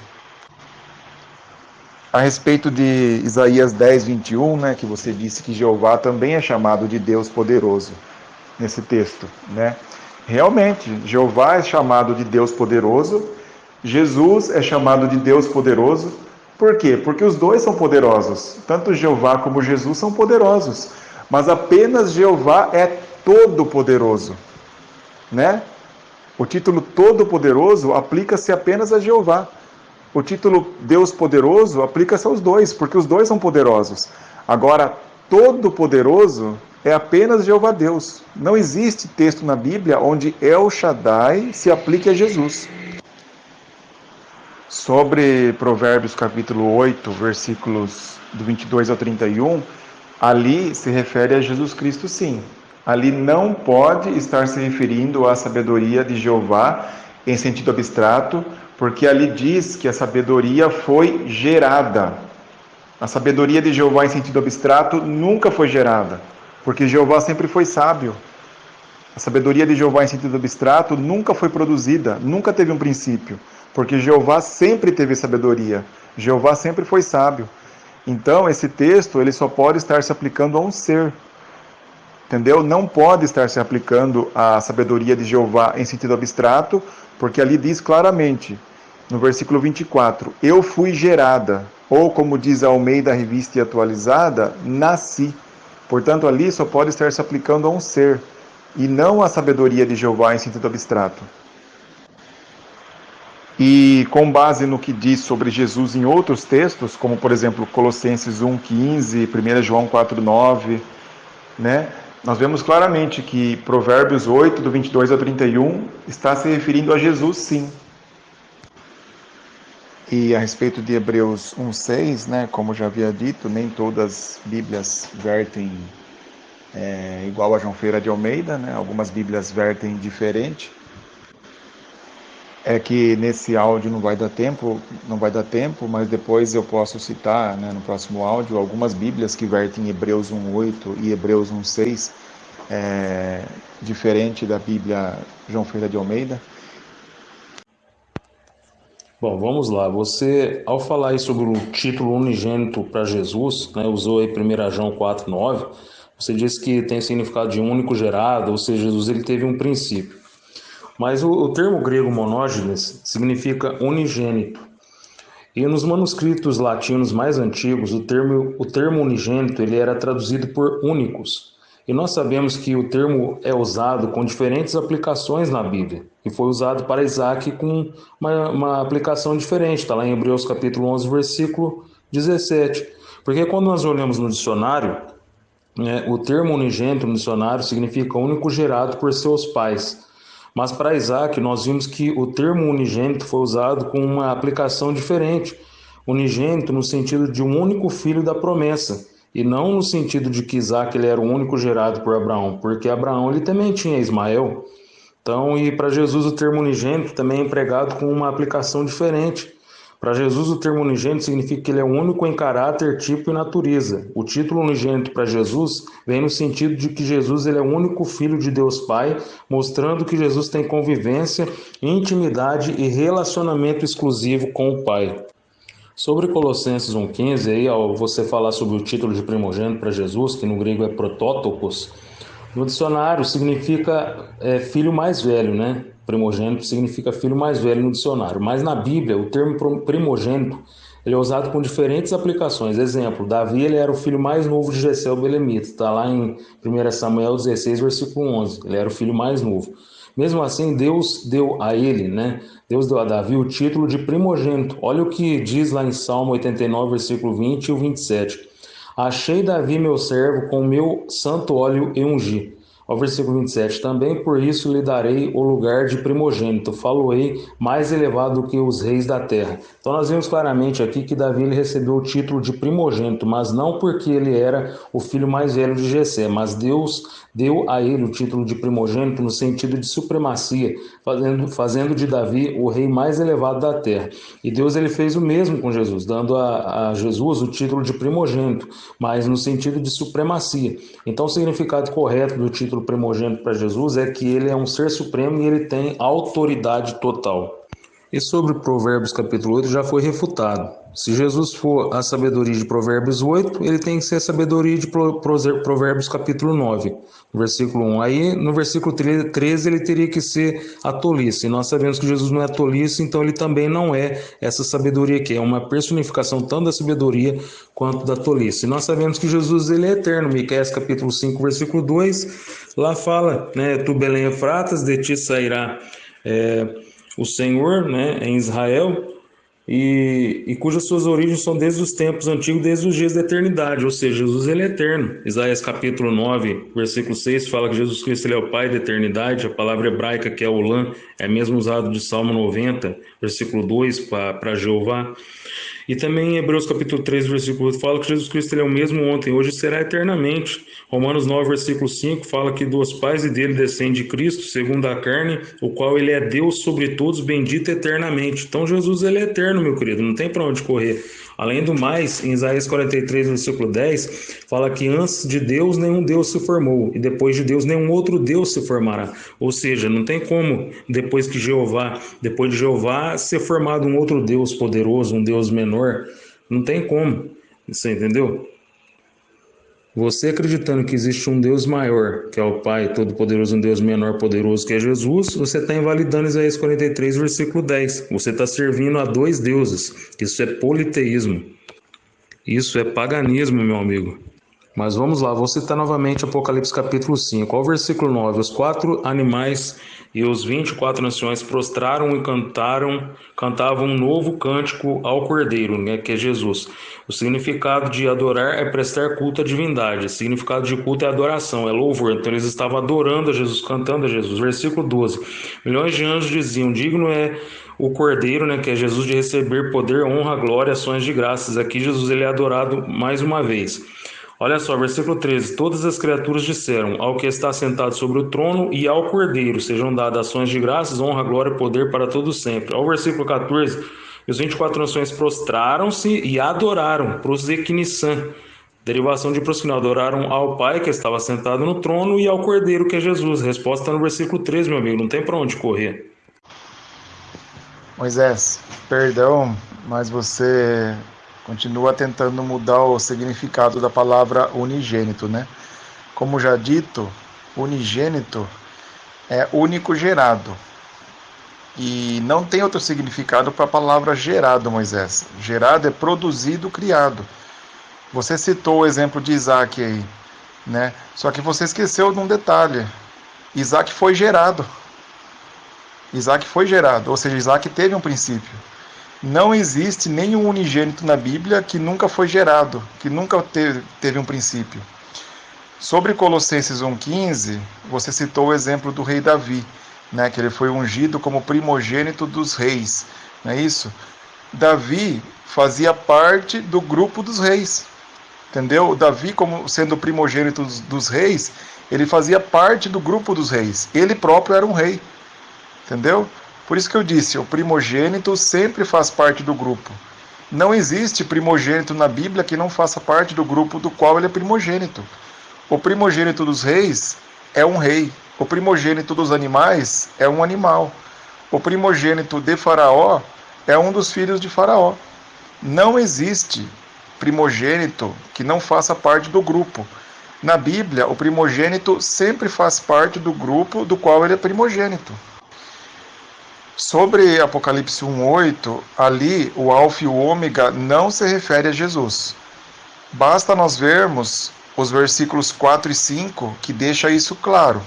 A respeito de Isaías 10, 21, né, que você disse que Jeová também é chamado de Deus Poderoso nesse texto, né? Realmente, Jeová é chamado de Deus Poderoso, Jesus é chamado de Deus Poderoso. Por quê? Porque os dois são poderosos. Tanto Jeová como Jesus são poderosos. Mas apenas Jeová é todo-poderoso, né? O título Todo-Poderoso aplica-se apenas a Jeová. O título Deus Poderoso aplica-se aos dois, porque os dois são poderosos. Agora, Todo-Poderoso é apenas Jeová Deus. Não existe texto na Bíblia onde El Shaddai se aplique a Jesus. Sobre Provérbios capítulo 8, versículos do 22 ao 31, ali se refere a Jesus Cristo, sim. Ali não pode estar se referindo à sabedoria de Jeová em sentido abstrato, porque ali diz que a sabedoria foi gerada. A sabedoria de Jeová em sentido abstrato nunca foi gerada, porque Jeová sempre foi sábio. A sabedoria de Jeová em sentido abstrato nunca foi produzida, nunca teve um princípio, porque Jeová sempre teve sabedoria, Jeová sempre foi sábio. Então, esse texto ele só pode estar se aplicando a um ser, entendeu? Não pode estar se aplicando à sabedoria de Jeová em sentido abstrato, porque ali diz claramente, no versículo 24, eu fui gerada, ou como diz a Almeida Revista e Atualizada, nasci. Portanto, ali só pode estar se aplicando a um ser, e não à sabedoria de Jeová em sentido abstrato. E com base no que diz sobre Jesus em outros textos, como por exemplo Colossenses 1,15, 1 João 4,9, né? Nós vemos claramente que Provérbios 8, do 22 ao 31, está se referindo a Jesus, sim. E a respeito de Hebreus 1,6, né, como já havia dito, nem todas as Bíblias vertem igual a João Ferreira de Almeida, né? Algumas Bíblias vertem diferente. É que nesse áudio não vai dar tempo, mas depois eu posso citar, né, no próximo áudio, algumas Bíblias que vertem Hebreus 1,8 e Hebreus 1,6, diferente da Bíblia João Ferreira de Almeida. Bom, vamos lá. Você, ao falar aí sobre o título unigênito para Jesus, né, usou aí 1 João 4,9, você disse que tem significado de único gerado, ou seja, Jesus ele teve um princípio. Mas o termo grego monógenes significa unigênito. E nos manuscritos latinos mais antigos, o termo unigênito ele era traduzido por únicos. E nós sabemos que o termo é usado com diferentes aplicações na Bíblia. E foi usado para Isaac com uma aplicação diferente. Está lá em Hebreus capítulo 11, versículo 17. Porque quando nós olhamos no dicionário, o termo unigênito no dicionário significa único gerado por seus pais. Mas para Isaac, nós vimos que o termo unigênito foi usado com uma aplicação diferente. Unigênito no sentido de um único filho da promessa, e não no sentido de que Isaac ele era o único gerado por Abraão, porque Abraão ele também tinha Ismael. Então, e para Jesus o termo unigênito também é empregado com uma aplicação diferente. Para Jesus, o termo unigênito significa que ele é único em caráter, tipo e natureza. O título unigênito para Jesus vem no sentido de que Jesus ele é o único Filho de Deus Pai, mostrando que Jesus tem convivência, intimidade e relacionamento exclusivo com o Pai. Sobre Colossenses 1,15, aí, ao você falar sobre o título de primogênito para Jesus, que no grego é protótokos, no dicionário significa filho mais velho, né? Primogênito significa filho mais velho no dicionário. Mas na Bíblia, o termo primogênito ele é usado com diferentes aplicações. Exemplo, Davi ele era o filho mais novo de Jessé o Belemita. Está lá em 1 Samuel 16, versículo 11. Ele era o filho mais novo. Mesmo assim, Deus deu a ele, né? Deus deu a Davi o título de primogênito. Olha o que diz lá em Salmo 89, versículo 20 e o 27. Achei Davi meu servo, com meu santo óleo e ungi. Ao versículo 27, também por isso lhe darei o lugar de primogênito, falo-ei mais elevado do que os reis da terra. Então nós vemos claramente aqui que Davi ele recebeu o título de primogênito, mas não porque ele era o filho mais velho de Jessé, mas Deus deu a ele o título de primogênito no sentido de supremacia, fazendo de Davi o rei mais elevado da terra. E Deus ele fez o mesmo com Jesus, dando a Jesus o título de primogênito, mas no sentido de supremacia. Então o significado correto do título título primogênito para Jesus é que ele é um ser supremo e ele tem autoridade total. E sobre Provérbios capítulo 8 já foi refutado. Se Jesus for a sabedoria de Provérbios 8, ele tem que ser a sabedoria de Provérbios capítulo 9, versículo 1. Aí, no versículo 13, ele teria que ser a tolice. E nós sabemos que Jesus não é tolice, então ele também não é essa sabedoria aqui. É uma personificação tanto da sabedoria quanto da tolice. E nós sabemos que Jesus ele é eterno. Miqueias capítulo 5, versículo 2, lá fala, né, tu Belém Efratas, de ti sairá o Senhor, né, em Israel, e cujas suas origens são desde os tempos antigos, desde os dias da eternidade, ou seja, Jesus ele é eterno. Isaías capítulo 9, versículo 6, fala que Jesus Cristo ele é o Pai da eternidade. A palavra hebraica que é Olam é mesmo usado de Salmo 90, versículo 2, para Jeová. E também em Hebreus capítulo 3, versículo 8, fala que Jesus Cristo ele é o mesmo ontem, hoje será eternamente. Romanos 9, versículo 5, fala que dos pais e dele descende Cristo, segundo a carne, o qual ele é Deus sobre todos, bendito eternamente. Então Jesus ele é eterno, meu querido, não tem para onde correr. Além do mais, em Isaías 43, versículo 10, fala que antes de Deus nenhum Deus se formou, e depois de Deus nenhum outro Deus se formará. Ou seja, não tem como, depois de Jeová, ser formado um outro Deus poderoso, um Deus menor. Não tem como. Você entendeu? Você acreditando que existe um Deus maior, que é o Pai Todo-Poderoso, um Deus menor poderoso, que é Jesus, você está invalidando Isaías 43, versículo 10. Você está servindo a dois deuses. Isso é politeísmo. Isso é paganismo, meu amigo. Mas vamos lá, vou citar novamente Apocalipse capítulo 5. Ao versículo 9, os 4 animais e os 24 anciões prostraram e cantavam um novo cântico ao Cordeiro, né, que é Jesus. O significado de adorar é prestar culto à divindade. O significado de culto é adoração, é louvor. Então eles estavam adorando a Jesus, cantando a Jesus. Versículo 12. Milhões de anjos diziam, digno é o Cordeiro, né, que é Jesus, de receber poder, honra, glória, ações de graças. Aqui Jesus ele é adorado mais uma vez. Olha só, versículo 13. Todas as criaturas disseram ao que está sentado sobre o trono e ao Cordeiro sejam dadas ações de graças, honra, glória e poder para todos sempre. Ao versículo 14. Os 24 nações prostraram-se e adoraram, prosecnissan, derivação de prosquinal, adoraram ao Pai que estava sentado no trono e ao Cordeiro que é Jesus. Resposta no versículo 13, meu amigo, não tem para onde correr. Moisés, perdão, mas você continua tentando mudar o significado da palavra unigênito, né? Como já dito, unigênito é único gerado. E não tem outro significado para a palavra gerado, Moisés. Gerado é produzido, criado. Você citou o exemplo de Isaac aí, né? Só que você esqueceu de um detalhe. Isaac foi gerado. Isaac foi gerado, ou seja, Isaac teve um princípio. Não existe nenhum unigênito na Bíblia que nunca foi gerado, que nunca teve um princípio. Sobre Colossenses 1,15, você citou o exemplo do rei Davi, né, que ele foi ungido como primogênito dos reis, não é isso? Davi fazia parte do grupo dos reis, entendeu? Davi, como sendo primogênito dos reis, ele fazia parte do grupo dos reis, ele próprio era um rei, entendeu? Por isso que eu disse, o primogênito sempre faz parte do grupo. Não existe primogênito na Bíblia que não faça parte do grupo do qual ele é primogênito. O primogênito dos reis é um rei. O primogênito dos animais é um animal. O primogênito de Faraó é um dos filhos de Faraó. Não existe primogênito que não faça parte do grupo. Na Bíblia, o primogênito sempre faz parte do grupo do qual ele é primogênito. Sobre Apocalipse 1,8, ali o Alfa e o Ômega não se refere a Jesus. Basta nós vermos os versículos 4 e 5 que deixa isso claro.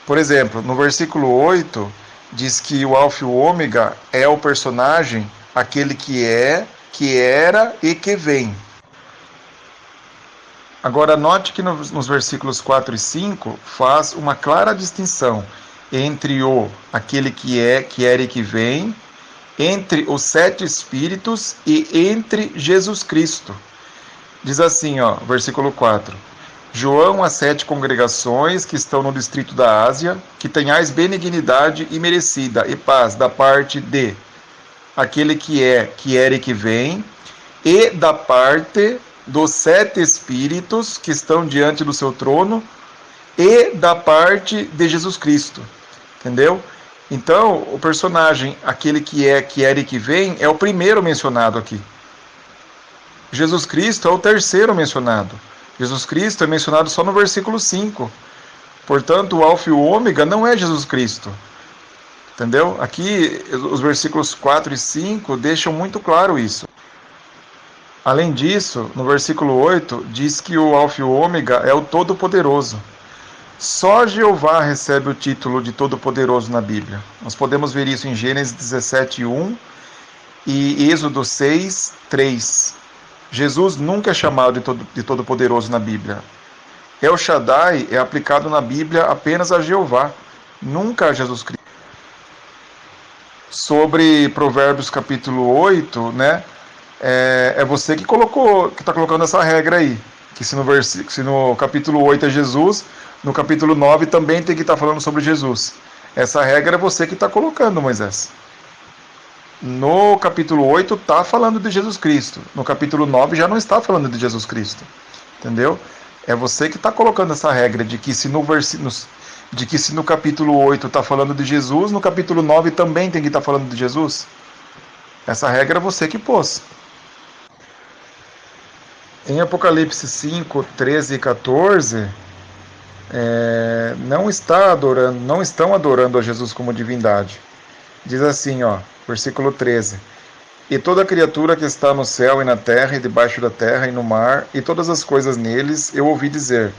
Por exemplo, no versículo 8, diz que o Alfa e o Ômega é o personagem, aquele que é, que era e que vem. Agora note que nos versículos 4 e 5 faz uma clara distinção entre aquele que é, que era e que vem, entre os 7 espíritos e entre Jesus Cristo. Diz assim, versículo 4. João às 7 congregações que estão no distrito da Ásia, que tenhais benignidade imerecida e paz da parte de aquele que é, que era e que vem, e da parte dos 7 espíritos que estão diante do seu trono e da parte de Jesus Cristo, entendeu? Então, o personagem, aquele que é, que era e que vem, é o primeiro mencionado aqui. Jesus Cristo é o terceiro mencionado. Jesus Cristo é mencionado só no versículo 5. Portanto, o Alfa e o Ômega não é Jesus Cristo. Entendeu? Aqui, os versículos 4 e 5 deixam muito claro isso. Além disso, no versículo 8, diz que o Alfa e o Ômega é o Todo-Poderoso. Só Jeová recebe o título de Todo-Poderoso na Bíblia. Nós podemos ver isso em Gênesis 17, 1 e Êxodo 6, 3. Jesus nunca é chamado de Todo-Poderoso na Bíblia. El Shaddai é aplicado na Bíblia apenas a Jeová, nunca a Jesus Cristo. Sobre Provérbios capítulo 8, né? É você que está colocando essa regra aí. Que se no capítulo 8 é Jesus, no capítulo 9 também tem que estar falando sobre Jesus. Essa regra é você que está colocando, Moisés. No capítulo 8 está falando de Jesus Cristo. No capítulo 9 já não está falando de Jesus Cristo. Entendeu? É você que está colocando essa regra de que se no capítulo 8 está falando de Jesus, no capítulo 9 também tem que estar falando de Jesus. Essa regra é você que pôs. Em Apocalipse 5, 13 e 14, não estão adorando a Jesus como divindade. Diz assim, ó, versículo 13: E toda criatura que está no céu e na terra, e debaixo da terra e no mar, e todas as coisas neles, eu ouvi dizer: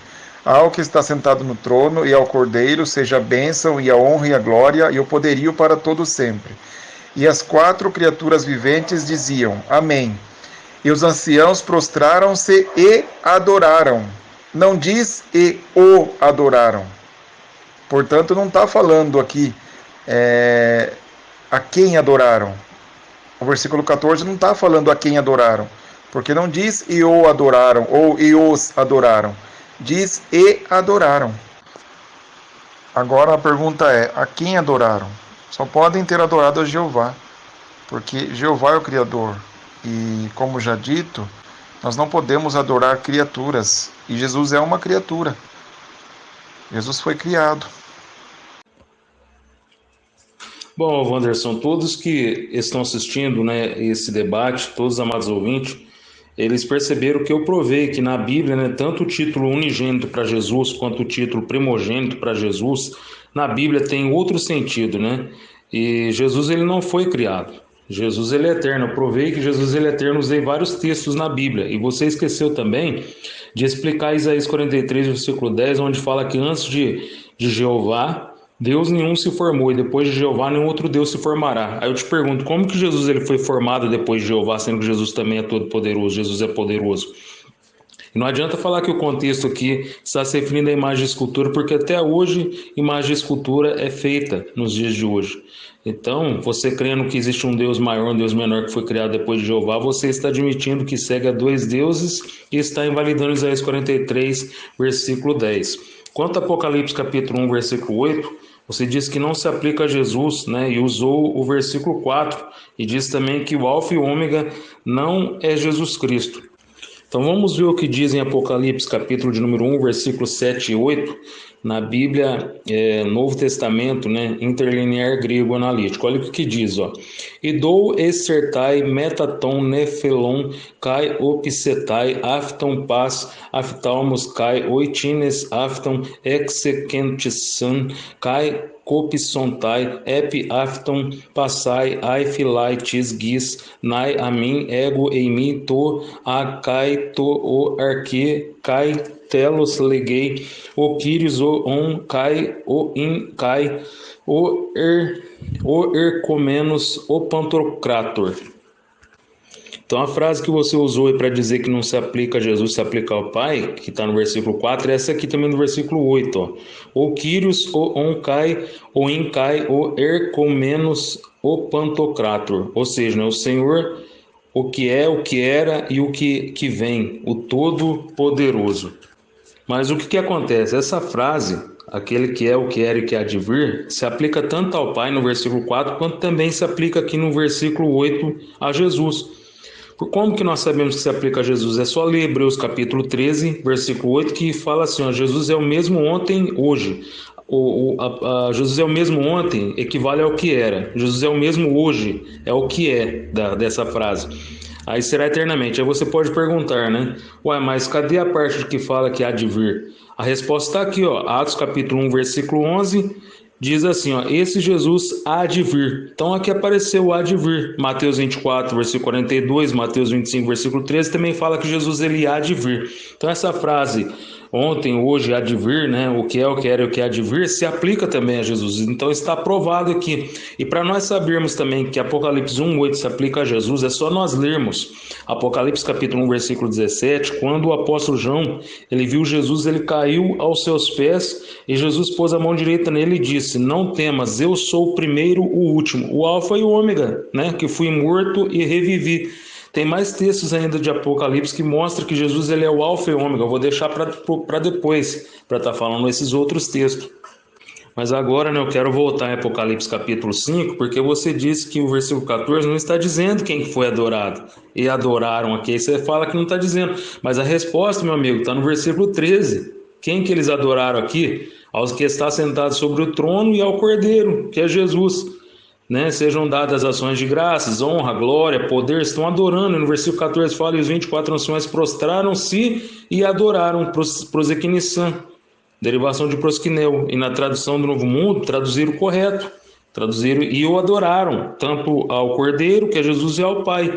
Ao que está sentado no trono e ao Cordeiro seja a bênção e a honra e a glória e o poderio para todo sempre. E as 4 criaturas viventes diziam: Amém. E os anciãos prostraram-se e adoraram. Não diz e o adoraram. Portanto, não está falando aqui a quem adoraram. O versículo 14 não está falando a quem adoraram. Porque não diz e o adoraram ou e os adoraram. Diz e adoraram. Agora a pergunta é: a quem adoraram? Só podem ter adorado a Jeová. Porque Jeová é o Criador. E, como já dito, nós não podemos adorar criaturas. E Jesus é uma criatura. Jesus foi criado. Bom, Wanderson, todos que estão assistindo, né, esse debate, todos os amados ouvintes, eles perceberam que eu provei que na Bíblia, né, tanto o título unigênito para Jesus quanto o título primogênito para Jesus, na Bíblia tem outro sentido, né? E Jesus, ele não foi criado. Jesus, ele é eterno. Eu provei que Jesus, ele é eterno. Usei vários textos na Bíblia. E você esqueceu também de explicar Isaías 43, versículo 10, onde fala que antes de Jeová, Deus nenhum se formou, e depois de Jeová nenhum outro Deus se formará. Aí eu te pergunto, como que Jesus, ele foi formado depois de Jeová, sendo que Jesus também é todo poderoso, Jesus é poderoso? E não adianta falar que o contexto aqui está se referindo à imagem de escultura, porque até hoje imagem de escultura é feita nos dias de hoje. Então, você crendo que existe um Deus maior, um Deus menor que foi criado depois de Jeová, você está admitindo que segue a 2 deuses e está invalidando Isaías 43, versículo 10. Quanto a Apocalipse capítulo 1, versículo 8, você diz que não se aplica a Jesus, né? E usou o versículo 4 e diz também que o Alfa e o Ômega não é Jesus Cristo. Então vamos ver o que diz em Apocalipse capítulo de número 1, versículos 7 e 8, na Bíblia Novo Testamento, né, interlinear grego analítico. Olha o que diz, ó. Idou excertai metaton nephelon kai opsetai afton pas aftalmos kai oitines afton exequentisan kai copisontai epi afton passai aifilai tis gis nai amin ego eimi to a kai to o arque kai telos legei o Kyrios o on kai o in kai o ercomenos o pantocrator. Então a frase que você usou para dizer que não se aplica a Jesus, se aplica ao Pai, que está no versículo 4, é essa aqui também no versículo 8. Ó. O Kyrios, o Oncai, o Incai, o Ercomenos, o Pantocrator. Ou seja, né, o Senhor, o que é, o que era e o que vem, o Todo-Poderoso. Mas o que acontece? Essa frase, aquele que é, o que era e que há de vir, se aplica tanto ao Pai no versículo 4, quanto também se aplica aqui no versículo 8 a Jesus. Como que nós sabemos que se aplica a Jesus? É só ler Hebreus capítulo 13, versículo 8, que fala assim, ó, Jesus é o mesmo ontem, hoje. Jesus é o mesmo ontem equivale ao que era. Jesus é o mesmo hoje, é o que é dessa frase. Aí será eternamente. Aí você pode perguntar, né? Ué, mas cadê a parte que fala que há de vir? A resposta está aqui, ó, Atos capítulo 1, versículo 11, diz assim, ó, esse Jesus há de vir. Então aqui apareceu o há de vir. Mateus 24, versículo 42, Mateus 25, versículo 13, também fala que Jesus ele há de vir. Então essa frase, ontem, hoje, há de vir, né? O que é, o que era e o que há de vir, se aplica também a Jesus. Então está aprovado aqui. E para nós sabermos também que Apocalipse 1:8 se aplica a Jesus, é só nós lermos Apocalipse capítulo 1, versículo 17, quando o apóstolo João, ele viu Jesus, ele caiu aos seus pés e Jesus pôs a mão direita nele e disse, não temas, eu sou o primeiro, o último, o alfa e o ômega, né? Que fui morto e revivi. Tem mais textos ainda de Apocalipse que mostram que Jesus ele é o alfa e o ômega. Eu vou deixar para depois, para estar falando esses outros textos. Mas agora, né, eu quero voltar em Apocalipse capítulo 5, porque você disse que o versículo 14 não está dizendo quem foi adorado. E adoraram aqui, aí você fala que não está dizendo. Mas a resposta, meu amigo, está no versículo 13. Quem que eles adoraram aqui? Aos que está sentado sobre o trono e ao Cordeiro, que é Jesus. Né? Sejam dadas ações de graças, honra, glória, poder, estão adorando. No versículo 14 fala, e os 24 anciões prostraram-se e adoraram, prosequinissan, derivação de prosquineu, e na tradução do Novo Mundo, traduziram o correto, traduziram e o adoraram, tanto ao Cordeiro, que é Jesus, e ao Pai.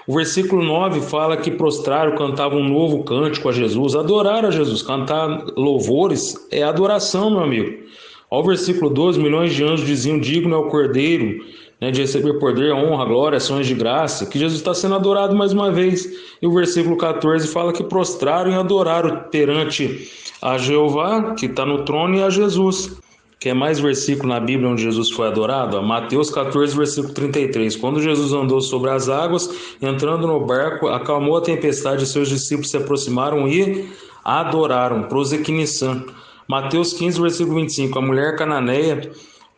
O versículo 9 fala que prostraram, cantavam um novo cântico a Jesus, adoraram a Jesus, cantar louvores é adoração, meu amigo. Ao versículo 12, milhões de anjos diziam, digno é o Cordeiro, né, de receber poder, honra, glória, ações de graça, que Jesus está sendo adorado mais uma vez. E o versículo 14 fala que prostraram e adoraram perante a Jeová, que está no trono, e a Jesus. Quer mais versículo na Bíblia onde Jesus foi adorado? Mateus 14, versículo 33. Quando Jesus andou sobre as águas, entrando no barco, acalmou a tempestade, e seus discípulos se aproximaram e adoraram, prosequinissan. Mateus 15, versículo 25, a mulher cananeia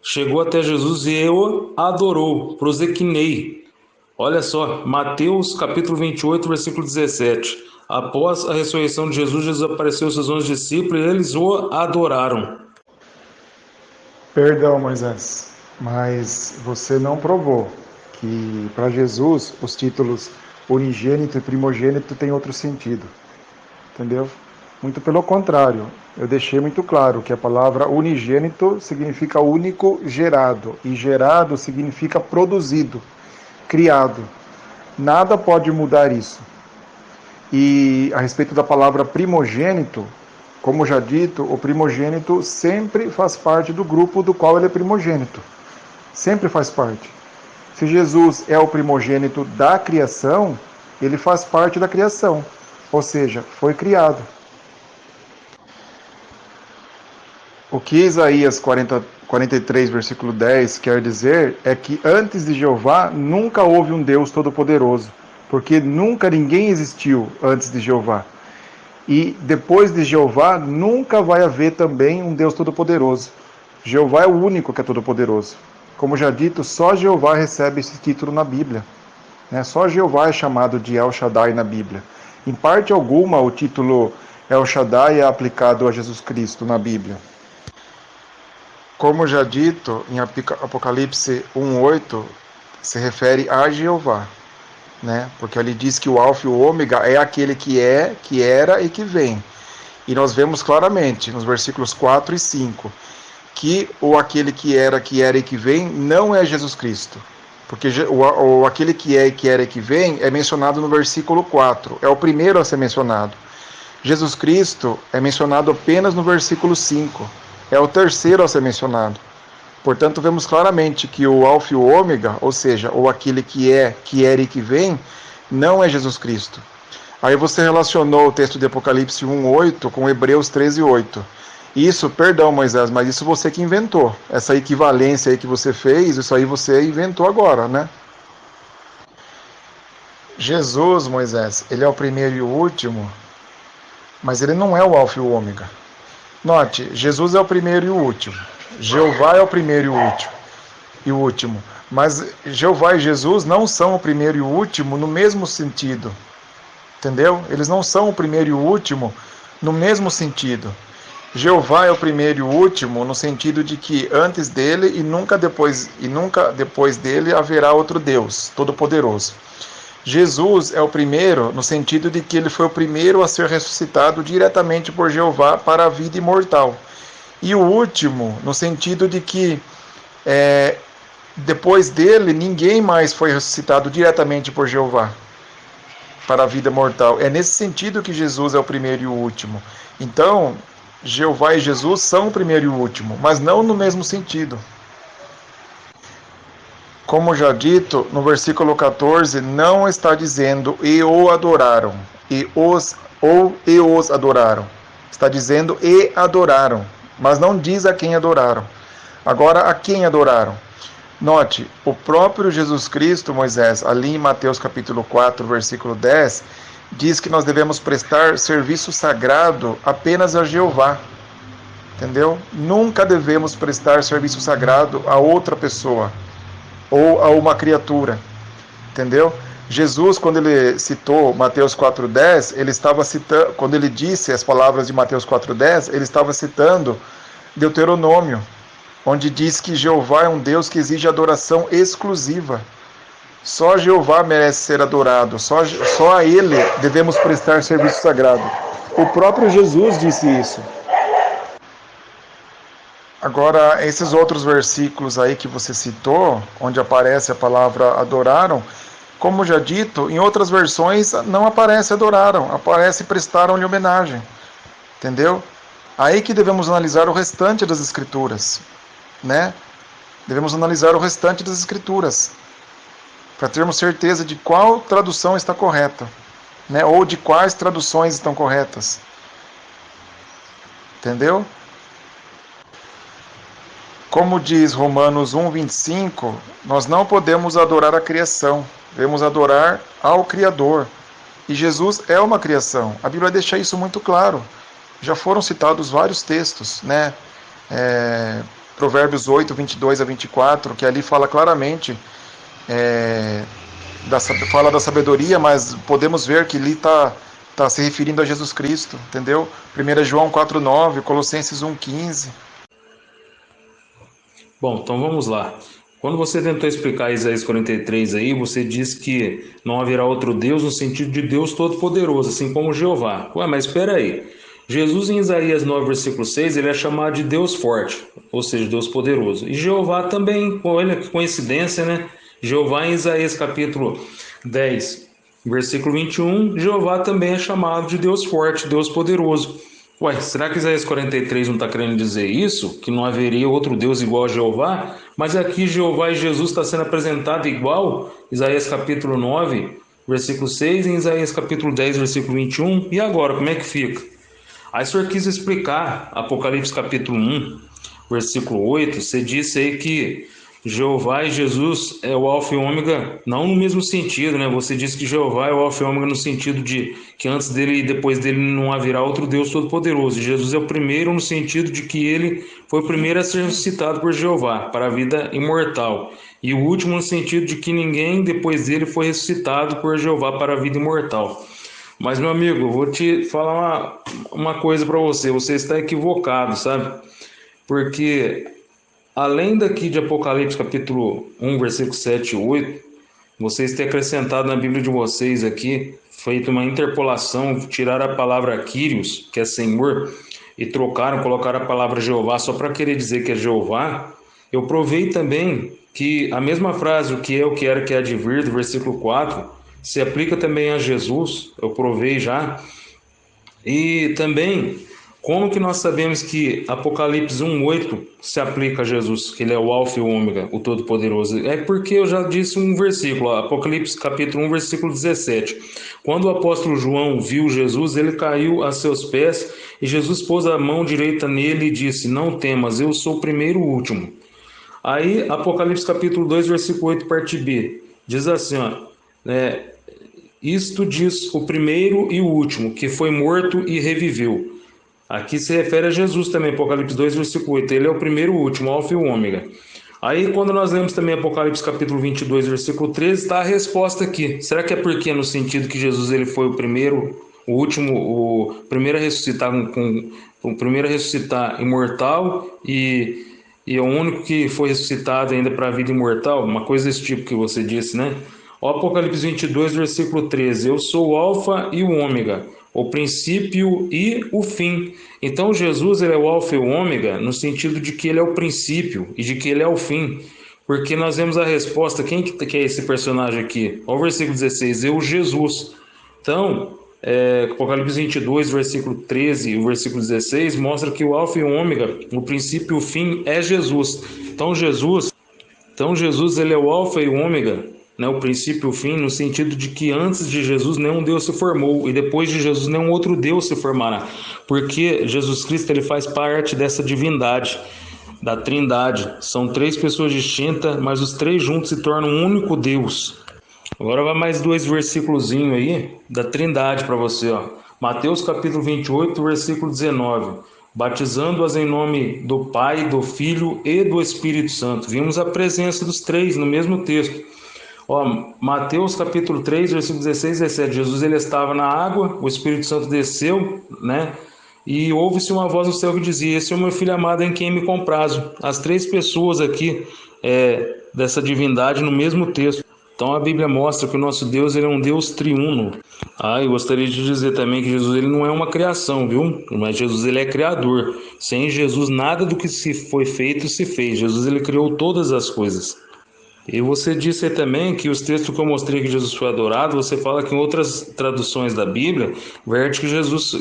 chegou até Jesus e o adorou, prosequinei. Olha só, Mateus capítulo 28, versículo 17. Após a ressurreição de Jesus, Jesus apareceu aos seus 11 discípulos e eles o adoraram. Perdão, Moisés, mas você não provou que para Jesus os títulos unigênito e primogênito têm outro sentido, entendeu? Muito pelo contrário, eu deixei muito claro que a palavra unigênito significa único gerado, e gerado significa produzido, criado. Nada pode mudar isso. E a respeito da palavra primogênito, como já dito, o primogênito sempre faz parte do grupo do qual ele é primogênito. Sempre faz parte. Se Jesus é o primogênito da criação, ele faz parte da criação, ou seja, foi criado. O que Isaías 43, versículo 10 quer dizer é que antes de Jeová nunca houve um Deus todo-poderoso, porque nunca ninguém existiu antes de Jeová. E depois de Jeová nunca vai haver também um Deus todo-poderoso. Jeová é o único que é todo-poderoso. Como já dito, só Jeová recebe esse título na Bíblia. Só Jeová é chamado de El Shaddai na Bíblia. Em parte alguma, o título El Shaddai é aplicado a Jesus Cristo na Bíblia. Como já dito, em Apocalipse 1:8, se refere a Jeová, né? Porque ali diz que o Alfa e o Ômega é aquele que é, que era e que vem. E nós vemos claramente, nos versículos 4 e 5, que o aquele que era e que vem não é Jesus Cristo. Porque o aquele que é, que era e que vem é mencionado no versículo 4, é o primeiro a ser mencionado. Jesus Cristo é mencionado apenas no versículo 5. É o terceiro a ser mencionado. Portanto, vemos claramente que o Alfa e o Ômega, ou seja, o aquele que é, que era e que vem, não é Jesus Cristo. Aí você relacionou o texto de Apocalipse 1:8 com Hebreus 13:8. Isso, perdão, Moisés, mas isso você que inventou. Essa equivalência aí que você fez, isso aí você inventou agora, né? Jesus, Moisés, ele é o primeiro e o último, mas ele não é o Alfa e o Ômega. Note, Jesus é o primeiro e o último. Jeová é o primeiro e o último. Mas Jeová e Jesus não são o primeiro e o último no mesmo sentido. Entendeu? Eles não são o primeiro e o último no mesmo sentido. Jeová é o primeiro e o último no sentido de que antes dele e nunca depois dele haverá outro Deus todo-poderoso. Jesus é o primeiro no sentido de que ele foi o primeiro a ser ressuscitado diretamente por Jeová para a vida imortal. E o último no sentido de que depois dele ninguém mais foi ressuscitado diretamente por Jeová para a vida mortal. É nesse sentido que Jesus é o primeiro e o último. Então, Jeová e Jesus são o primeiro e o último, mas não no mesmo sentido. Como já dito, no versículo 14, não está dizendo e o adoraram, e os adoraram. Está dizendo e adoraram, mas não diz a quem adoraram. Agora, a quem adoraram? Note, o próprio Jesus Cristo, Moisés, ali em Mateus capítulo 4, versículo 10, diz que nós devemos prestar serviço sagrado apenas a Jeová. Entendeu? Nunca devemos prestar serviço sagrado a outra pessoa ou a uma criatura. Entendeu? Jesus, quando ele citou Mateus 4:10, ele estava citando, quando ele disse as palavras de Mateus 4:10, ele estava citando Deuteronômio, onde diz que Jeová é um Deus que exige adoração exclusiva. Só Jeová merece ser adorado, só a Ele devemos prestar serviço sagrado. O próprio Jesus disse isso. Agora, esses outros versículos aí que você citou, onde aparece a palavra adoraram, como já dito, em outras versões não aparece adoraram, aparece prestaram-lhe homenagem. Entendeu? Aí que devemos analisar o restante das Escrituras. Né? Devemos analisar o restante das Escrituras para termos certeza de qual tradução está correta, né? Ou de quais traduções estão corretas. Entendeu? Como diz Romanos 1:25, nós não podemos adorar a criação, devemos adorar ao Criador. E Jesus é uma criação. A Bíblia deixa isso muito claro. Já foram citados vários textos, né? Provérbios 8, 22 a 24, que ali fala claramente, fala da sabedoria, mas podemos ver que ali está se referindo a Jesus Cristo, entendeu? 1 João 4:9, Colossenses 1:15. Bom, então vamos lá. Quando você tentou explicar Isaías 43 aí, você disse que não haverá outro Deus no sentido de Deus Todo-Poderoso, assim como Jeová. Ué, mas espera aí. Jesus em Isaías 9, versículo 6, ele é chamado de Deus forte, ou seja, Deus poderoso. E Jeová também, olha que coincidência, né? Jeová em Isaías capítulo 10, versículo 21, Jeová também é chamado de Deus forte, Deus poderoso. Ué, será que Isaías 43 não está querendo dizer isso? Que não haveria outro Deus igual a Jeová? Mas aqui Jeová e Jesus está sendo apresentado igual, Isaías capítulo 9, versículo 6, e em Isaías capítulo 10, versículo 21. E agora, como é que fica? Aí o senhor quis explicar, Apocalipse capítulo 1, versículo 8, você disse aí que Jeová e Jesus é o alfa e ômega, não no mesmo sentido, né? Você disse que Jeová é o alfa e ômega no sentido de que antes dele e depois dele não haverá outro Deus Todo-Poderoso. Jesus é o primeiro no sentido de que ele foi o primeiro a ser ressuscitado por Jeová para a vida imortal. E o último no sentido de que ninguém depois dele foi ressuscitado por Jeová para a vida imortal. Mas, meu amigo, eu vou te falar uma coisa para você. Você está equivocado, sabe? Porque, além daqui de Apocalipse capítulo 1, versículo 7 e 8, vocês têm acrescentado na Bíblia de vocês aqui, feito uma interpolação, tiraram a palavra Kyrios, que é Senhor, e colocaram a palavra Jeová só para querer dizer que é Jeová. Eu provei também que a mesma frase, o que é, o que era, que há de vir, do versículo 4, se aplica também a Jesus, eu provei já. E também, como que nós sabemos que Apocalipse 1:8 se aplica a Jesus, que ele é o alfa e o ômega, o Todo-Poderoso? É porque eu já disse um versículo, Apocalipse capítulo 1, versículo 17. Quando o apóstolo João viu Jesus, ele caiu a seus pés, e Jesus pôs a mão direita nele e disse: não temas, eu sou o primeiro e o último. Aí, Apocalipse capítulo 2, versículo 8, parte B, diz assim, isto diz o primeiro e o último, que foi morto e reviveu. Aqui se refere a Jesus também, Apocalipse 2, versículo 8. Ele é o primeiro e o último, alfa e o ômega. Aí, quando nós lemos também Apocalipse capítulo 22, versículo 13, está a resposta aqui. Será que é porque no sentido que Jesus ele foi o primeiro, o último, o primeiro a ressuscitar o primeiro a ressuscitar imortal e é o único que foi ressuscitado ainda para a vida imortal? Uma coisa desse tipo que você disse, né? O Apocalipse 22, versículo 13. Eu sou o Alfa e o Ômega, o princípio e o fim. Então Jesus ele é o Alfa e o Ômega no sentido de que ele é o princípio e de que ele é o fim. Porque nós vemos a resposta, quem que é esse personagem aqui? Olha o versículo 16, eu, Jesus. Então, Apocalipse 22, versículo 13 e o versículo 16 mostra que o Alfa e o Ômega, o princípio e o fim é Jesus. Então Jesus ele é o Alfa e o Ômega, né, o princípio e o fim, no sentido de que antes de Jesus nenhum Deus se formou e depois de Jesus nenhum outro Deus se formará, porque Jesus Cristo ele faz parte dessa divindade, da Trindade. São três pessoas distintas, mas os três juntos se tornam um único Deus. Agora vai mais dois versículos aí da Trindade para você, ó. Mateus capítulo 28, versículo 19. Batizando-as em nome do Pai, do Filho e do Espírito Santo. Vimos a presença dos três no mesmo texto. Ó, Mateus capítulo 3, versículo 16 e 17. Jesus ele estava na água, o Espírito Santo desceu, né? E ouve-se uma voz no céu que dizia: esse é o meu filho amado em quem me comprazo. As três pessoas aqui dessa divindade no mesmo texto. Então a Bíblia mostra que o nosso Deus ele é um Deus triuno. Eu gostaria de dizer também que Jesus ele não é uma criação, viu? Mas Jesus ele é criador. Sem Jesus nada do que se foi feito se fez. Jesus ele criou todas as coisas. E você disse aí também que os textos que eu mostrei que Jesus foi adorado, você fala que em outras traduções da Bíblia, verte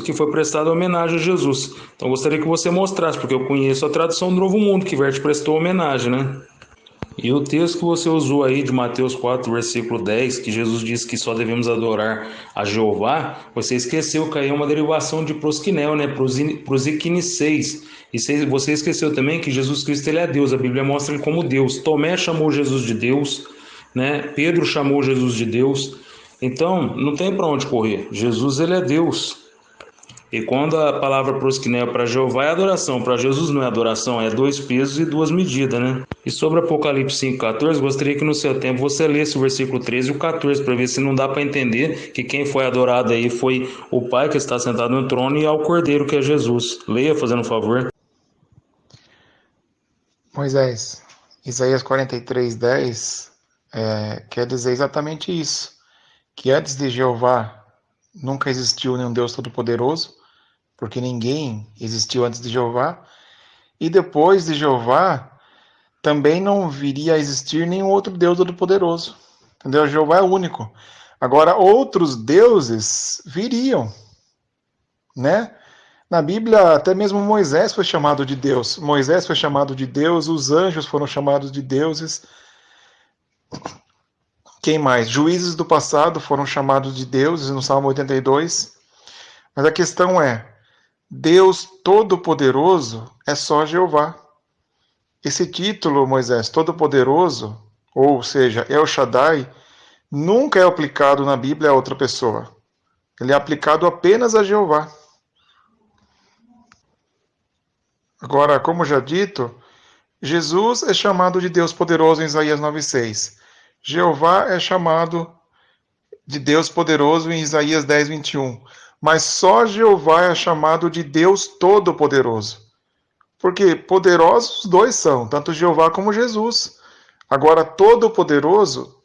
que foi prestada homenagem a Jesus. Então eu gostaria que você mostrasse, porque eu conheço a tradução do Novo Mundo, que verte prestou homenagem, né? E o texto que você usou aí de Mateus 4, versículo 10, que Jesus disse que só devemos adorar a Jeová, você esqueceu que aí é uma derivação de proskinel, né? Prosiquiniceis. E você esqueceu também que Jesus Cristo ele é Deus, a Bíblia mostra ele como Deus. Tomé chamou Jesus de Deus, né? Pedro chamou Jesus de Deus. Então, não tem para onde correr. Jesus ele é Deus. E quando a palavra proskinel para Jeová é adoração, para Jesus não é adoração, é dois pesos e duas medidas, né? E sobre Apocalipse 5,14, gostaria que no seu tempo você lesse o versículo 13 e o 14, para ver se não dá para entender que quem foi adorado aí foi o Pai que está sentado no trono e ao Cordeiro que é Jesus. Leia, fazendo um favor. Moisés, Isaías 43:10 quer dizer exatamente isso, que antes de Jeová nunca existiu nenhum Deus Todo-Poderoso, porque ninguém existiu antes de Jeová, e depois de Jeová também não viria a existir nenhum outro Deus Todo-Poderoso. Entendeu? Jeová é o único. Agora, outros deuses viriam, né? Na Bíblia, até mesmo Moisés foi chamado de Deus. Moisés foi chamado de Deus, os anjos foram chamados de deuses. Quem mais? Juízes do passado foram chamados de deuses no Salmo 82. Mas a questão é, Deus Todo-Poderoso é só Jeová. Esse título, Moisés, Todo-Poderoso, ou seja, El Shaddai, nunca é aplicado na Bíblia a outra pessoa. Ele é aplicado apenas a Jeová. Agora, como já dito, Jesus é chamado de Deus Poderoso em Isaías 9,6. Jeová é chamado de Deus Poderoso em Isaías 10:21. Mas só Jeová é chamado de Deus Todo-Poderoso. Porque poderosos os dois são, tanto Jeová como Jesus. Agora, Todo-Poderoso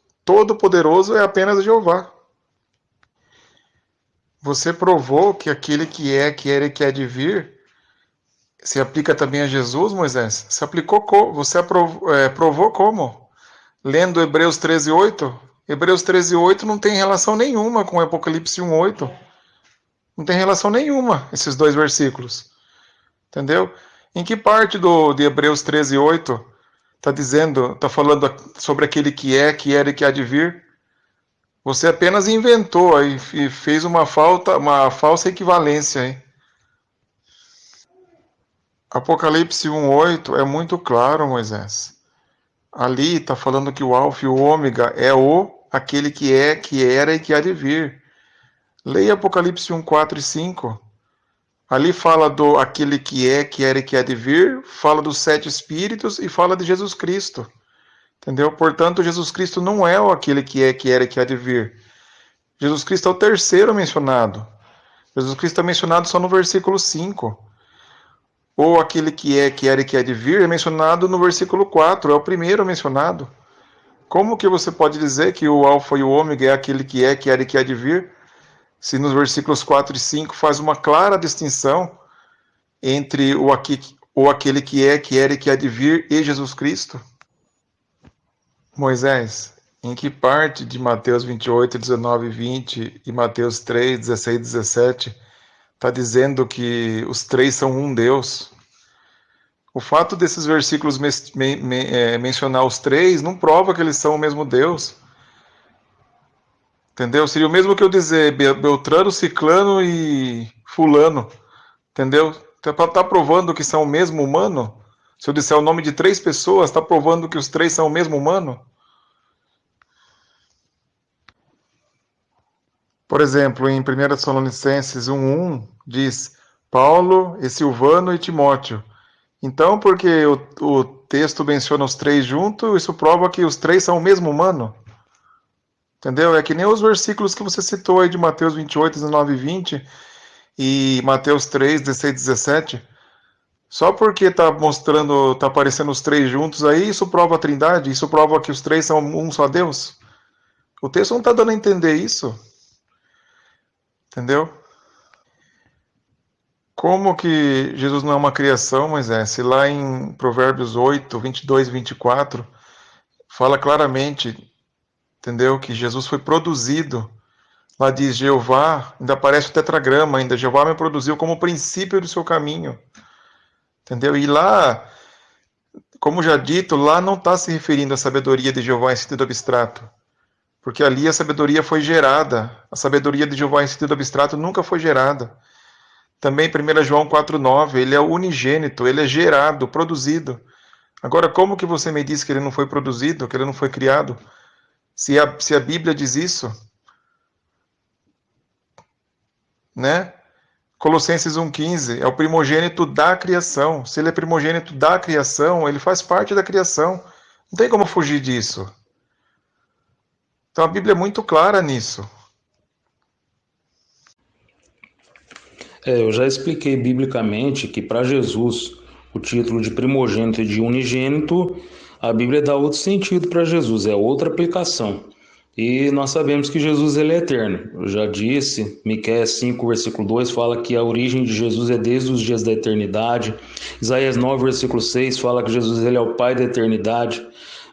é apenas Jeová. Você provou que aquele que é, que era e que há de vir se aplica também a Jesus, Moisés? Você provou como? Lendo Hebreus 13:8? Hebreus 13:8 não tem relação nenhuma com Apocalipse 1:8. Não tem relação nenhuma esses dois versículos. Entendeu? Em que parte de Hebreus 13:8 está falando sobre aquele que é, que era e que há de vir? Você apenas inventou aí e fez uma falsa equivalência aí. Apocalipse 1:8 é muito claro, Moisés. Ali está falando que o Alfa e o Ômega é aquele que é, que era e que há de vir. Leia Apocalipse 1:4 e 5. Ali fala do aquele que é, que era e que há de vir, fala dos 7 espíritos e fala de Jesus Cristo. Entendeu? Portanto, Jesus Cristo não é o aquele que é, que era e que há de vir. Jesus Cristo é o terceiro mencionado. Jesus Cristo é mencionado só no versículo 5. Ou aquele que é, que era e que há de vir é mencionado no versículo 4, é o primeiro mencionado. Como que você pode dizer que o Alfa e o Ômega é aquele que é, que era e que há de vir, se nos versículos 4 e 5 faz uma clara distinção entre o aquele que é, que era e que há de vir e Jesus Cristo? Moisés, em que parte de Mateus 28, 19 e 20 e Mateus 3, 16 e 17 está dizendo que os três são um Deus? O fato desses versículos mencionar os três não prova que eles são o mesmo Deus. Entendeu? Seria o mesmo que eu dizer Beltrano, Ciclano e Fulano. Entendeu? Está provando que são o mesmo humano? Se eu disser o nome de 3 pessoas, está provando que os 3 são o mesmo humano? Por exemplo, em 1 Tessalonicenses 1:1 diz Paulo, e Silvano e Timóteo. Então, porque o texto menciona os 3 juntos, isso prova que os 3 são o mesmo humano? Entendeu? É que nem os versículos que você citou aí de Mateus 28, 19 e 20 e Mateus 3, 16 e 17. Só porque está mostrando, está aparecendo os 3 juntos aí, isso prova a Trindade? Isso prova que os 3 são um só Deus? O texto não está dando a entender isso. Entendeu? Como que Jesus não é uma criação, Moisés? Se lá em Provérbios 8, 22 e 24, fala claramente, entendeu? Que Jesus foi produzido. Lá diz Jeová, ainda aparece o tetragrama ainda, Jeová me produziu como princípio do seu caminho. Entendeu? E lá, como já dito, lá não está se referindo à sabedoria de Jeová em sentido abstrato. Porque ali a sabedoria foi gerada. A sabedoria de Jeová em sentido abstrato nunca foi gerada. Também 1 João 4,9, ele é unigênito, ele é gerado, produzido. Agora, como que você me diz que ele não foi produzido, que ele não foi criado? Se a Bíblia diz isso, né? Colossenses 1,15, é o primogênito da criação. Se ele é primogênito da criação, ele faz parte da criação. Não tem como fugir disso. Então a Bíblia é muito clara nisso. Eu já expliquei biblicamente que para Jesus o título de primogênito e de unigênito, a Bíblia dá outro sentido para Jesus, é outra aplicação. E nós sabemos que Jesus ele é eterno. Eu já disse, Miqueias 5, versículo 2 fala que a origem de Jesus é desde os dias da eternidade. Isaías 9, versículo 6 fala que Jesus ele é o Pai da eternidade.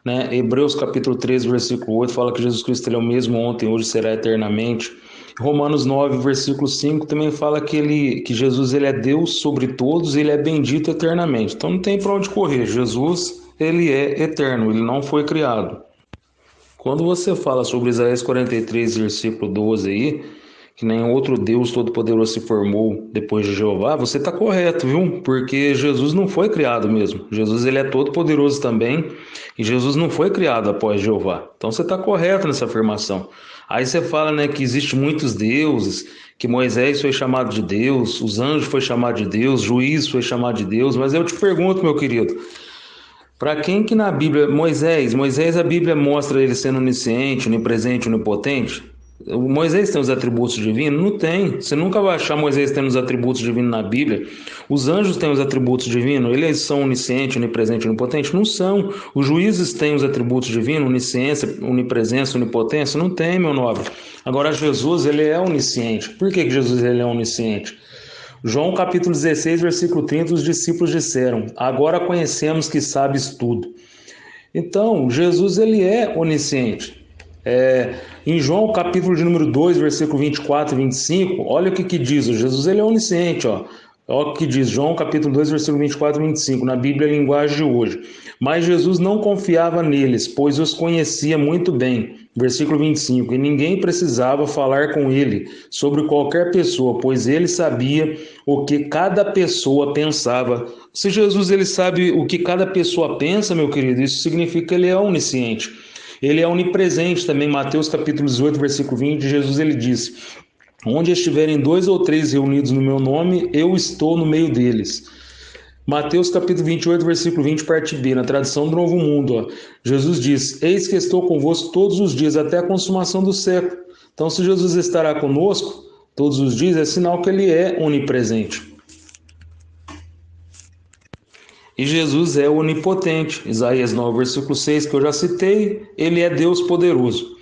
Né? Hebreus capítulo 13, versículo 8 fala que Jesus Cristo ele é o mesmo ontem, hoje será eternamente. Romanos 9, versículo 5 também fala que Jesus ele é Deus sobre todos e ele é bendito eternamente. Então não tem para onde correr. Jesus ele é eterno, ele não foi criado. Quando você fala sobre Isaías 43, versículo 12 aí, que nem outro Deus todo-poderoso se formou depois de Jeová, você está correto, viu? Porque Jesus não foi criado mesmo. Jesus ele é todo-poderoso também e Jesus não foi criado após Jeová. Então você está correto nessa afirmação. Aí você fala, né, que existem muitos deuses, que Moisés foi chamado de Deus, os anjos foi chamado de Deus, juiz foi chamado de Deus, mas eu te pergunto, meu querido, para quem que na Bíblia, Moisés, a Bíblia mostra ele sendo onisciente, onipresente, onipotente? Moisés tem os atributos divinos? Não tem. Você nunca vai achar Moisés tendo os atributos divinos na Bíblia. Os anjos têm os atributos divinos? Eles são onisciente, onipresente, onipotente? Não são. Os juízes têm os atributos divinos? Onisciência, onipresença, onipotência? Não tem, meu nobre. Agora Jesus, ele é onisciente. Por que Jesus ele é onisciente? João capítulo 16, versículo 30, os discípulos disseram: agora conhecemos que sabes tudo. Então, Jesus ele é onisciente. Em João capítulo de número 2, versículo 24 e 25, olha o que diz, Jesus ele é onisciente, olha o que diz João capítulo 2, versículo 24 e 25, na Bíblia linguagem de hoje. Mas Jesus não confiava neles, pois os conhecia muito bem. Versículo 25, e ninguém precisava falar com ele sobre qualquer pessoa, pois ele sabia o que cada pessoa pensava. Se Jesus ele sabe o que cada pessoa pensa, meu querido, isso significa que ele é onisciente. Ele é onipresente também. Mateus capítulo 18, versículo 20, Jesus ele diz: Onde estiverem 2 ou 3 reunidos no meu nome, eu estou no meio deles. Mateus capítulo 28, versículo 20, parte B, na tradução do Novo Mundo. Ó. Jesus diz, eis que estou convosco todos os dias, até a consumação do século. Então, se Jesus estará conosco todos os dias, é sinal que ele é onipresente. E Jesus é onipotente. Isaías 9, versículo 6, que eu já citei, ele é Deus poderoso.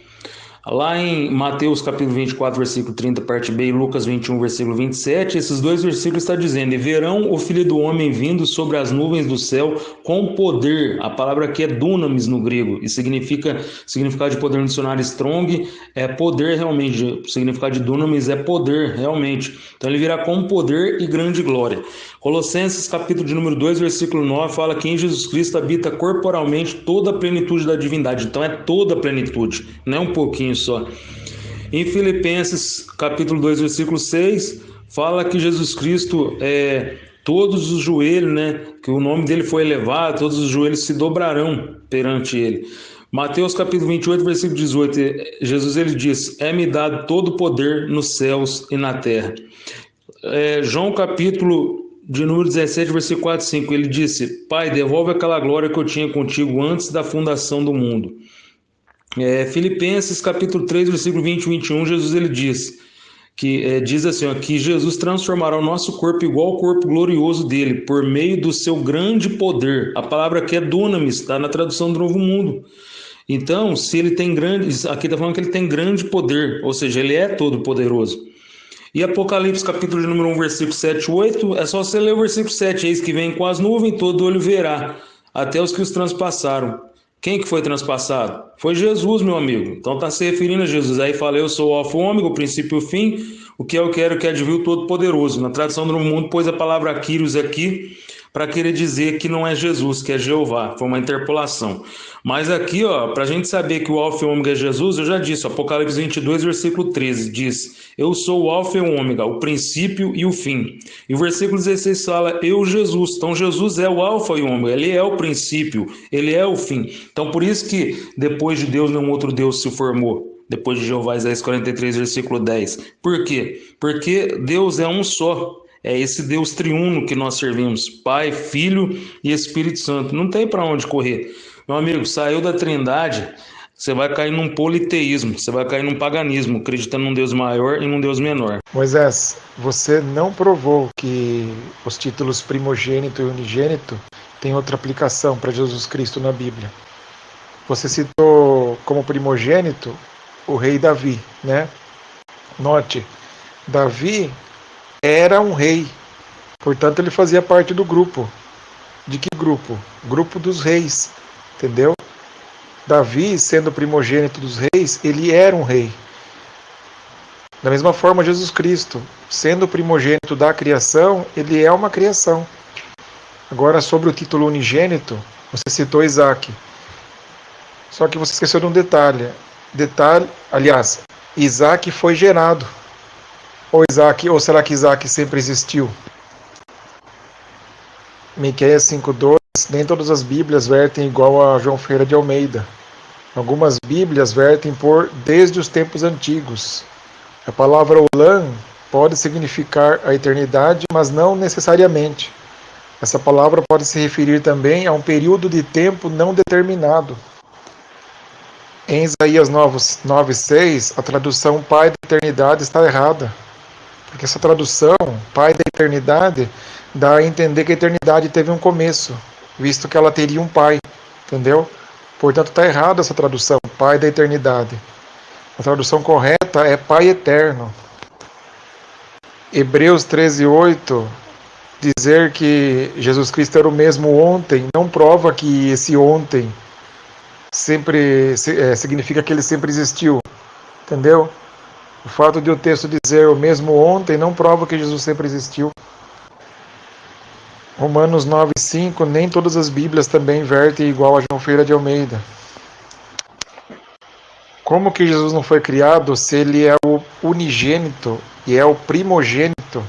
Lá em Mateus capítulo 24, versículo 30, parte B, e Lucas 21, versículo 27, esses dois versículos estão dizendo, e verão o Filho do Homem vindo sobre as nuvens do céu com poder. A palavra aqui é dunamis no grego, e significado de poder no dicionário Strong é poder realmente, o significado de dunamis é poder realmente. Então ele virá com poder e grande glória. Colossenses capítulo de número 2, versículo 9, fala que em Jesus Cristo habita corporalmente toda a plenitude da divindade. Então é toda a plenitude, não é um pouquinho só. Em Filipenses capítulo 2, versículo 6, fala que Jesus Cristo todos os joelhos, que o nome dele foi elevado, todos os joelhos se dobrarão perante ele. Mateus capítulo 28, versículo 18, Jesus ele diz, é-me dado todo o poder nos céus e na terra. João capítulo de número 17, versículo 4 e 5, ele disse, Pai, devolve aquela glória que eu tinha contigo antes da fundação do mundo. Filipenses capítulo 3, versículo 20 e 21, Jesus ele diz assim, que Jesus transformará o nosso corpo igual ao corpo glorioso dele, por meio do seu grande poder. A palavra aqui é dunamis, está na tradução do Novo Mundo. Então, se ele tem aqui está falando que ele tem grande poder, ou seja, ele é todo poderoso. E Apocalipse capítulo de número 1, versículo 7 e 8, é só você ler o versículo 7, eis que vem com as nuvens, todo olho verá, até os que os transpassaram. Quem que foi transpassado? Foi Jesus, meu amigo. Então está se referindo a Jesus. Aí fala, eu sou o alfa e o ômega, o princípio e o fim, o que eu quero que advir o Todo-Poderoso. Na tradução do Novo Mundo, pôs a palavra Kyrios aqui, para querer dizer que não é Jesus, que é Jeová. Foi uma interpolação. Mas aqui, para a gente saber que o alfa e o ômega é Jesus, eu já disse, Apocalipse 22, versículo 13, diz, eu sou o alfa e o ômega, o princípio e o fim. E o versículo 16 fala, eu Jesus. Então Jesus é o alfa e o ômega, ele é o princípio, ele é o fim. Então por isso que depois de Deus nenhum outro Deus se formou. Depois de Jeová, Isaías 43, versículo 10. Por quê? Porque Deus é um só. É esse Deus triuno que nós servimos, Pai, Filho e Espírito Santo. Não tem para onde correr. Meu amigo, saiu da Trindade, você vai cair num politeísmo, você vai cair num paganismo, acreditando num Deus maior e num Deus menor. Moisés, você não provou que os títulos primogênito e unigênito têm outra aplicação para Jesus Cristo na Bíblia. Você citou como primogênito o rei Davi, né? Note, Davi era um rei, portanto ele fazia parte do grupo. De que grupo? Grupo dos reis, entendeu? Davi, sendo primogênito dos reis, ele era um rei. Da mesma forma, Jesus Cristo, sendo primogênito da criação, ele é uma criação. Agora, sobre o título unigênito, você citou Isaac. Só que você esqueceu de um detalhe. Aliás, Isaac foi gerado. Ou será que Isaac sempre existiu? Miqueias 5:2, nem todas as Bíblias vertem igual a João Ferreira de Almeida. Algumas Bíblias vertem por desde os tempos antigos. A palavra Olam pode significar a eternidade, mas não necessariamente. Essa palavra pode se referir também a um período de tempo não determinado. Em Isaías 9:6, a tradução Pai da Eternidade está errada. Porque essa tradução, Pai da Eternidade, dá a entender que a eternidade teve um começo, visto que ela teria um pai, entendeu? Portanto, está errada essa tradução, Pai da Eternidade. A tradução correta é Pai Eterno. Hebreus 13:8, dizer que Jesus Cristo era o mesmo ontem, não prova que esse ontem sempre significa que ele sempre existiu, entendeu? O fato de o texto dizer o mesmo ontem não prova que Jesus sempre existiu. Romanos 9:5, nem todas as Bíblias também vertem igual a João Ferreira de Almeida. Como que Jesus não foi criado se ele é o unigênito e é o primogênito?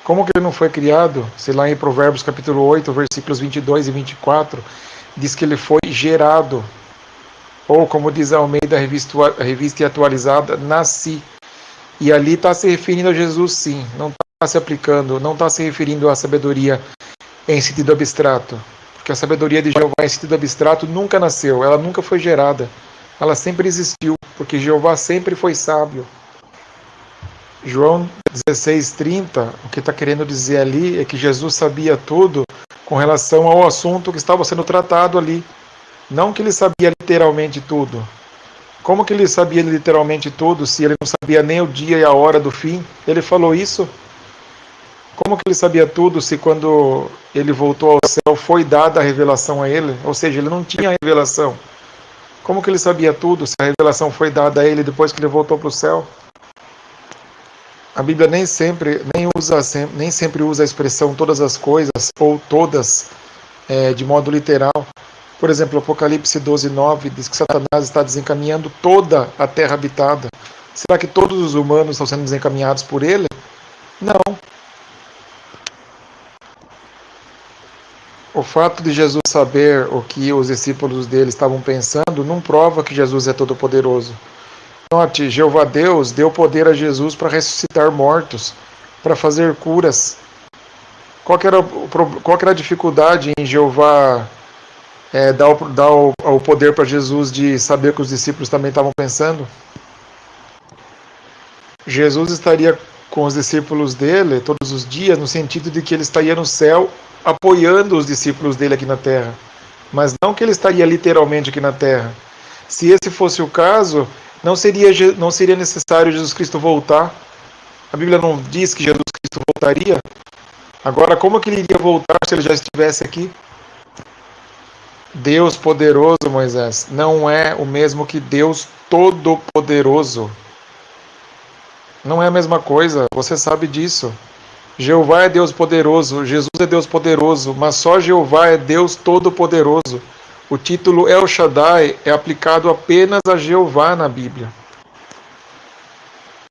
Como que ele não foi criado? Se lá em Provérbios capítulo 8, versículos 22 e 24, diz que ele foi gerado. ou como diz a Almeida, a revista atualizada, nasci. E ali está se referindo a Jesus, sim. Não está se aplicando, não está se referindo à sabedoria em sentido abstrato. Porque a sabedoria de Jeová em sentido abstrato nunca nasceu, ela nunca foi gerada. Ela sempre existiu, porque Jeová sempre foi sábio. João 16:30, o que está querendo dizer ali é que Jesus sabia tudo com relação ao assunto que estava sendo tratado ali. Não que ele sabia literalmente tudo. Como que ele sabia literalmente tudo se ele não sabia nem o dia e a hora do fim? Ele falou isso? Como que ele sabia tudo se quando ele voltou ao céu foi dada a revelação a ele? Ou seja, ele não tinha a revelação. Como que ele sabia tudo se a revelação foi dada a ele depois que ele voltou para o céu? A Bíblia nem sempre usa a expressão todas as coisas ou todas de modo literal. Por exemplo, Apocalipse 12:9 diz que Satanás está desencaminhando toda a terra habitada. Será que todos os humanos estão sendo desencaminhados por ele? Não. O fato de Jesus saber o que os discípulos dele estavam pensando não prova que Jesus é todo-poderoso. Note, Jeová Deus deu poder a Jesus para ressuscitar mortos, para fazer curas. Qual que era a dificuldade em Jeová dar o poder para Jesus de saber o que os discípulos também estavam pensando? Jesus estaria com os discípulos dele todos os dias, no sentido de que ele estaria no céu apoiando os discípulos dele aqui na terra, mas não que ele estaria literalmente aqui na terra. Se esse fosse o caso, não seria necessário Jesus Cristo voltar. A Bíblia não diz que Jesus Cristo voltaria. Agora, como que ele iria voltar se ele já estivesse aqui? Deus poderoso, Moisés, não é o mesmo que Deus todo-poderoso. Não é a mesma coisa, você sabe disso. Jeová é Deus poderoso, Jesus é Deus poderoso, mas só Jeová é Deus todo-poderoso. O título El Shaddai é aplicado apenas a Jeová na Bíblia.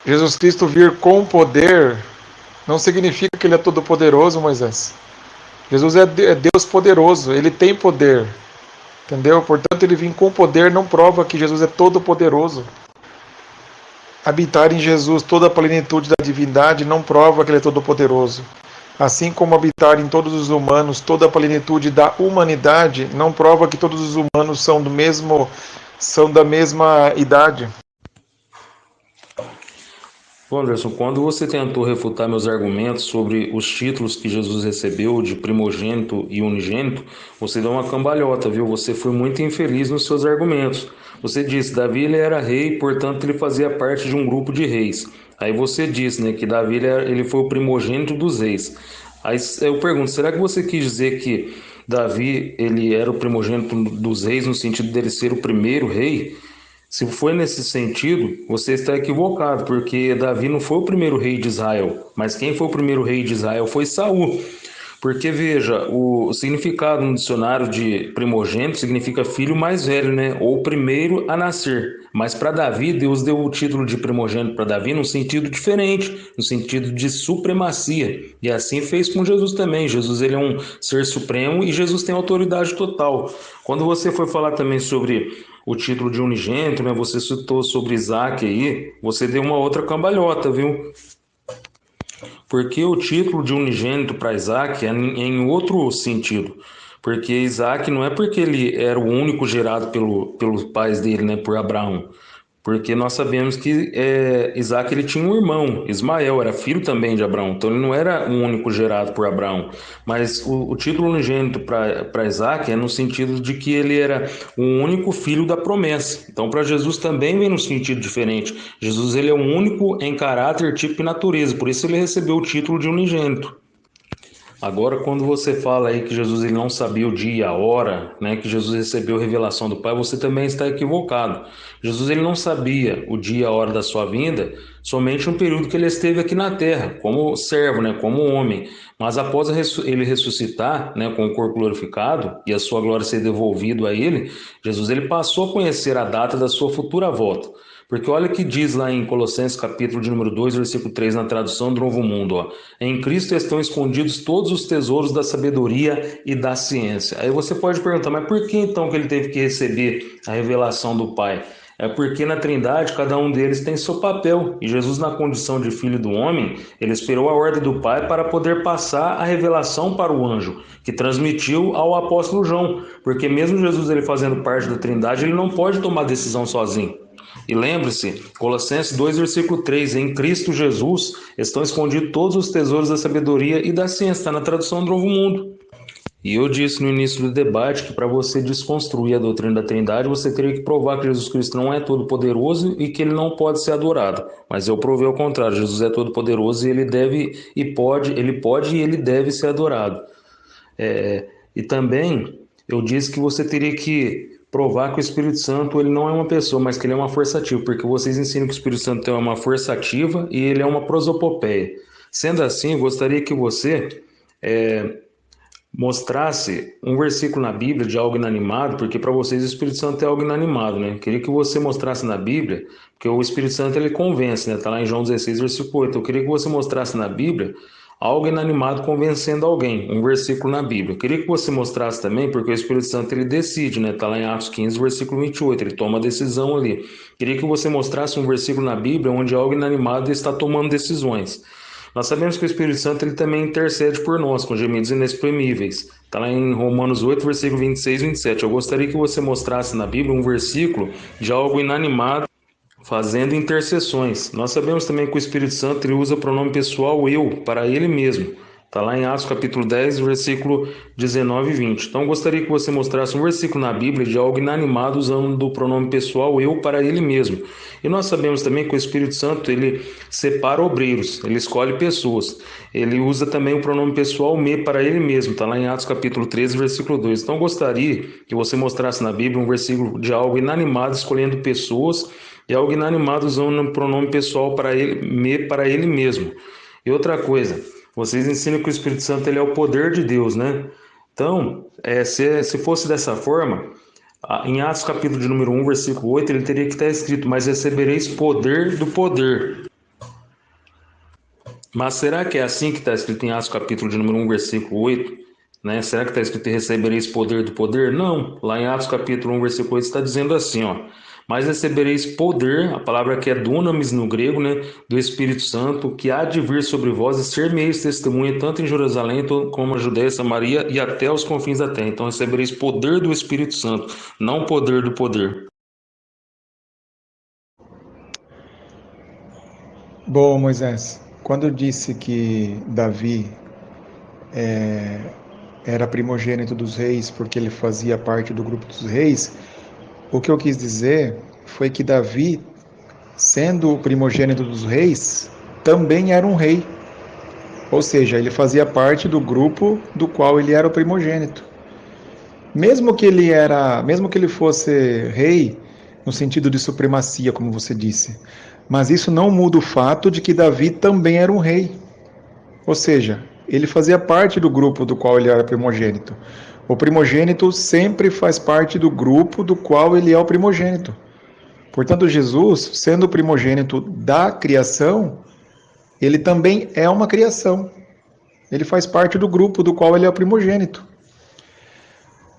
Jesus Cristo vir com poder não significa que ele é todo-poderoso, Moisés. Jesus é Deus poderoso, ele tem poder. Entendeu? Portanto, ele vir com poder não prova que Jesus é todo-poderoso. Habitar em Jesus toda a plenitude da divindade não prova que ele é todo-poderoso. Assim como habitar em todos os humanos toda a plenitude da humanidade não prova que todos os humanos são da mesma idade. Bom, Anderson, quando você tentou refutar meus argumentos sobre os títulos que Jesus recebeu de primogênito e unigênito, você deu uma cambalhota, viu? Você foi muito infeliz nos seus argumentos. Você disse, Davi ele era rei, portanto ele fazia parte de um grupo de reis. Aí você disse, né, que Davi ele foi o primogênito dos reis. Aí eu pergunto, será que você quis dizer que Davi ele era o primogênito dos reis no sentido dele ser o primeiro rei? Se foi nesse sentido, você está equivocado, porque Davi não foi o primeiro rei de Israel, mas quem foi o primeiro rei de Israel foi Saul. Porque, veja, o significado no dicionário de primogênito significa filho mais velho, né? Ou primeiro a nascer. Mas para Davi, Deus deu o título de primogênito para Davi num sentido diferente, no sentido de supremacia. E assim fez com Jesus também. Jesus ele é um ser supremo e Jesus tem autoridade total. Quando você foi falar também sobre o título de unigênito, né? Você citou sobre Isaac aí, você deu uma outra cambalhota, viu? Porque o título de unigênito para Isaac é em outro sentido. Porque Isaac não é porque ele era o único gerado pelos pais dele, né, por Abraão. Porque nós sabemos que Isaac ele tinha um irmão, Ismael, era filho também de Abraão. Então ele não era o único gerado por Abraão. Mas o título unigênito para Isaac é no sentido de que ele era o único filho da promessa. Então para Jesus também vem no sentido diferente. Jesus ele é o único em caráter, tipo e natureza. Por isso ele recebeu o título de unigênito. Agora, quando você fala aí que Jesus ele não sabia o dia e a hora, né, que Jesus recebeu a revelação do Pai, você também está equivocado. Jesus ele não sabia o dia e a hora da sua vinda somente no período que ele esteve aqui na terra, como servo, né, como homem. Mas após ele ressuscitar, né, com o corpo glorificado e a sua glória ser devolvida a ele, Jesus ele passou a conhecer a data da sua futura volta. Porque olha o que diz lá em Colossenses capítulo de número 2, versículo 3, na tradução do Novo Mundo, ó. Em Cristo estão escondidos todos os tesouros da sabedoria e da ciência. Aí você pode perguntar, mas por que então que ele teve que receber a revelação do Pai? É porque na Trindade cada um deles tem seu papel. E Jesus, na condição de filho do homem, ele esperou a ordem do Pai para poder passar a revelação para o anjo, que transmitiu ao apóstolo João. Porque mesmo Jesus ele fazendo parte da Trindade, ele não pode tomar decisão sozinho. E lembre-se, Colossenses 2, versículo 3, em Cristo Jesus estão escondidos todos os tesouros da sabedoria e da ciência, está na tradução do Novo Mundo. E eu disse no início do debate que para você desconstruir a doutrina da Trindade, você teria que provar que Jesus Cristo não é todo-poderoso e que ele não pode ser adorado. Mas eu provei ao contrário, Jesus é todo-poderoso e ele pode e ele deve ser adorado. E também eu disse que você teria que provar que o Espírito Santo ele não é uma pessoa, mas que ele é uma força ativa, porque vocês ensinam que o Espírito Santo é uma força ativa e ele é uma prosopopeia. Sendo assim, eu gostaria que você mostrasse um versículo na Bíblia de algo inanimado, porque para vocês o Espírito Santo é algo inanimado, né? Eu queria que você mostrasse na Bíblia, porque o Espírito Santo ele convence, né? Está lá em João 16, versículo 8. Eu queria que você mostrasse na Bíblia algo inanimado convencendo alguém, um versículo na Bíblia. Eu queria que você mostrasse também, porque o Espírito Santo ele decide, né? Está lá em Atos 15, versículo 28, ele toma a decisão ali. Eu queria que você mostrasse um versículo na Bíblia onde algo inanimado está tomando decisões. Nós sabemos que o Espírito Santo ele também intercede por nós, com gemidos inexprimíveis. Está lá em Romanos 8, versículo 26 e 27. Eu gostaria que você mostrasse na Bíblia um versículo de algo inanimado fazendo intercessões. Nós sabemos também que o Espírito Santo ele usa o pronome pessoal eu, para ele mesmo. Está lá em Atos capítulo 10, versículo 19 e 20. Então, eu gostaria que você mostrasse um versículo na Bíblia de algo inanimado usando do pronome pessoal eu para ele mesmo. E nós sabemos também que o Espírito Santo ele separa obreiros, ele escolhe pessoas. Ele usa também o pronome pessoal me para ele mesmo. Está lá em Atos capítulo 13, versículo 2. Então, eu gostaria que você mostrasse na Bíblia um versículo de algo inanimado escolhendo pessoas e algo inanimado usando o pronome pessoal para ele, me para ele mesmo. E outra coisa, vocês ensinam que o Espírito Santo ele é o poder de Deus, né? Então, se fosse dessa forma, em Atos capítulo de número 1, versículo 8, ele teria que estar escrito, mas recebereis poder do poder. Mas será que é assim que está escrito em Atos capítulo de número 1, versículo 8? Né? Será que está escrito recebereis poder do poder? Não. Lá em Atos capítulo 1, versículo 8 está dizendo assim, ó. Mas recebereis poder, a palavra que é dunamis no grego, né, do Espírito Santo, que há de vir sobre vós e ser-me-eis testemunha tanto em Jerusalém como a Judéia, Samaria e até os confins da terra. Então recebereis poder do Espírito Santo, não poder do poder. Bom, Moisés, quando eu disse que Davi era primogênito dos reis porque ele fazia parte do grupo dos reis, o que eu quis dizer foi que Davi, sendo o primogênito dos reis, também era um rei. Ou seja, ele fazia parte do grupo do qual ele era o primogênito. Mesmo que ele fosse rei, no sentido de supremacia, como você disse, mas isso não muda o fato de que Davi também era um rei. Ou seja, ele fazia parte do grupo do qual ele era primogênito. O primogênito sempre faz parte do grupo do qual ele é o primogênito. Portanto, Jesus, sendo o primogênito da criação, ele também é uma criação. Ele faz parte do grupo do qual ele é o primogênito.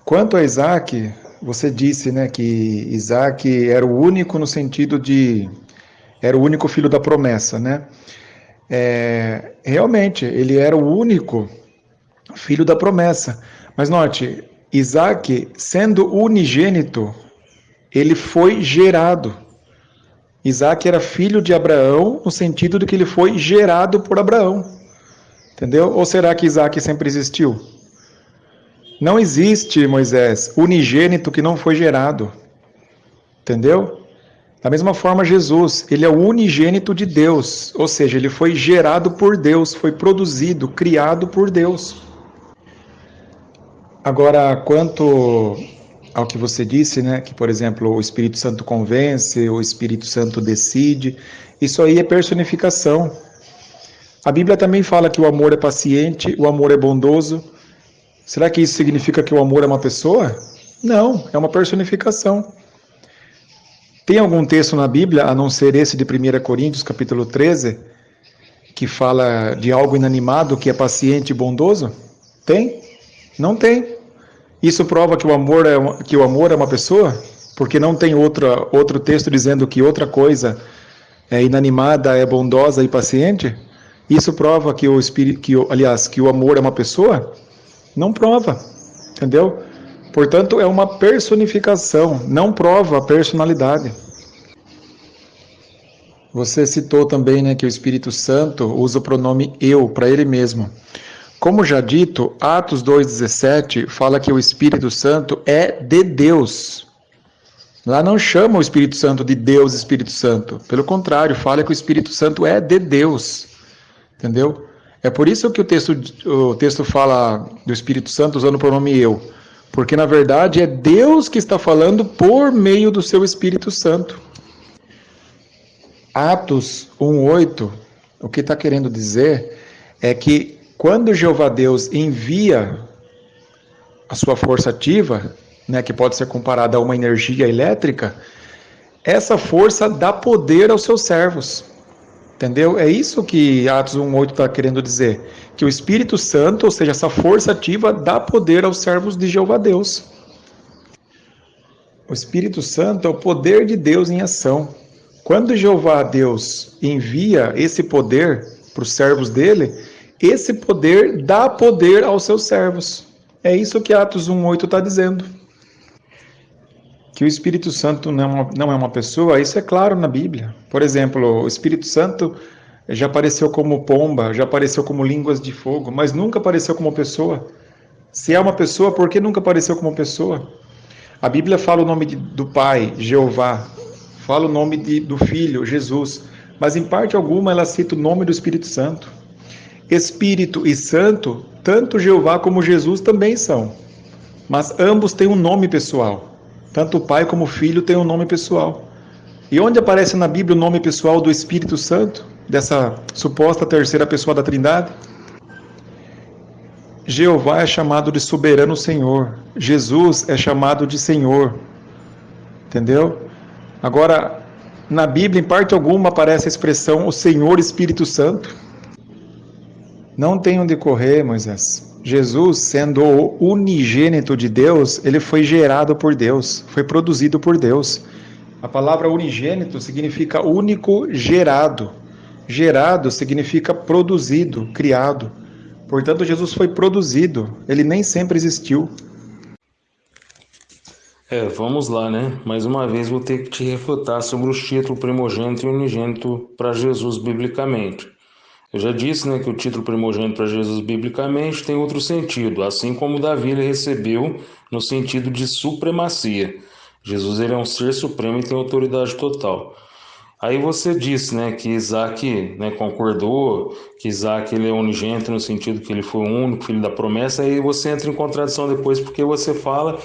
Quanto a Isaac, você disse, né, que Isaac era o único no sentido de... era o único filho da promessa, né? Realmente, ele era o único filho da promessa. Mas note, Isaac, sendo unigênito, ele foi gerado. Isaac era filho de Abraão, no sentido de que ele foi gerado por Abraão. Entendeu? Ou será que Isaac sempre existiu? Não existe, Moisés, unigênito que não foi gerado. Entendeu? Da mesma forma, Jesus, ele é o unigênito de Deus. Ou seja, ele foi gerado por Deus, foi produzido, criado por Deus. Agora, quanto ao que você disse, né, que, por exemplo, o Espírito Santo convence, o Espírito Santo decide, isso aí é personificação. A Bíblia também fala que o amor é paciente, o amor é bondoso. Será que isso significa que o amor é uma pessoa? Não, é uma personificação. Tem algum texto na Bíblia, a não ser esse de 1 Coríntios, capítulo 13, que fala de algo inanimado que é paciente e bondoso? Tem? Não tem. Isso prova que o amor é uma pessoa? Porque não tem outro texto dizendo que outra coisa é inanimada, é bondosa e paciente? Isso prova que o amor é uma pessoa? Não prova, entendeu? Portanto, é uma personificação, não prova a personalidade. Você citou também, né, que o Espírito Santo usa o pronome eu para ele mesmo. Como já dito, Atos 2,17 fala que o Espírito Santo é de Deus. Lá não chama o Espírito Santo de Deus Espírito Santo. Pelo contrário, fala que o Espírito Santo é de Deus. Entendeu? É por isso que o texto fala do Espírito Santo usando o pronome eu. Porque, na verdade, é Deus que está falando por meio do seu Espírito Santo. Atos 1,8, o que está querendo dizer é que quando Jeová Deus envia a sua força ativa, né, que pode ser comparada a uma energia elétrica, essa força dá poder aos seus servos. Entendeu? É isso que Atos 1,8 está querendo dizer. Que o Espírito Santo, ou seja, essa força ativa, dá poder aos servos de Jeová Deus. O Espírito Santo é o poder de Deus em ação. Quando Jeová Deus envia esse poder para os servos dele, esse poder dá poder aos seus servos. É isso que Atos 1,8 está dizendo. Que o Espírito Santo não é uma pessoa, isso é claro na Bíblia. Por exemplo, o Espírito Santo já apareceu como pomba, já apareceu como línguas de fogo, mas nunca apareceu como pessoa. Se é uma pessoa, por que nunca apareceu como pessoa? A Bíblia fala o nome do Pai, Jeová, fala o nome do Filho, Jesus, mas em parte alguma ela cita o nome do Espírito Santo. Espírito e Santo, tanto Jeová como Jesus também são, mas ambos têm um nome pessoal. Tanto o Pai como o Filho têm um nome pessoal. E onde aparece na Bíblia o nome pessoal do Espírito Santo, dessa suposta terceira pessoa da Trindade? Jeová é chamado de soberano Senhor. Jesus é chamado de Senhor. Entendeu? Agora, na Bíblia, em parte alguma, aparece a expressão o Senhor Espírito Santo. Não tem onde correr, Moisés. Jesus, sendo o unigênito de Deus, ele foi gerado por Deus, foi produzido por Deus. A palavra unigênito significa único gerado. Gerado significa produzido, criado. Portanto, Jesus foi produzido, ele nem sempre existiu. Vamos lá, né? Mais uma vez vou ter que te refutar sobre o título primogênito e unigênito para Jesus biblicamente. Eu já disse, né, que o título primogênito para Jesus biblicamente tem outro sentido, assim como Davi ele recebeu no sentido de supremacia. Jesus ele é um ser supremo e tem autoridade total. Aí você disse, né, que Isaac, né, concordou, que Isaac ele é unigênito no sentido que ele foi o único filho da promessa, aí você entra em contradição depois porque você fala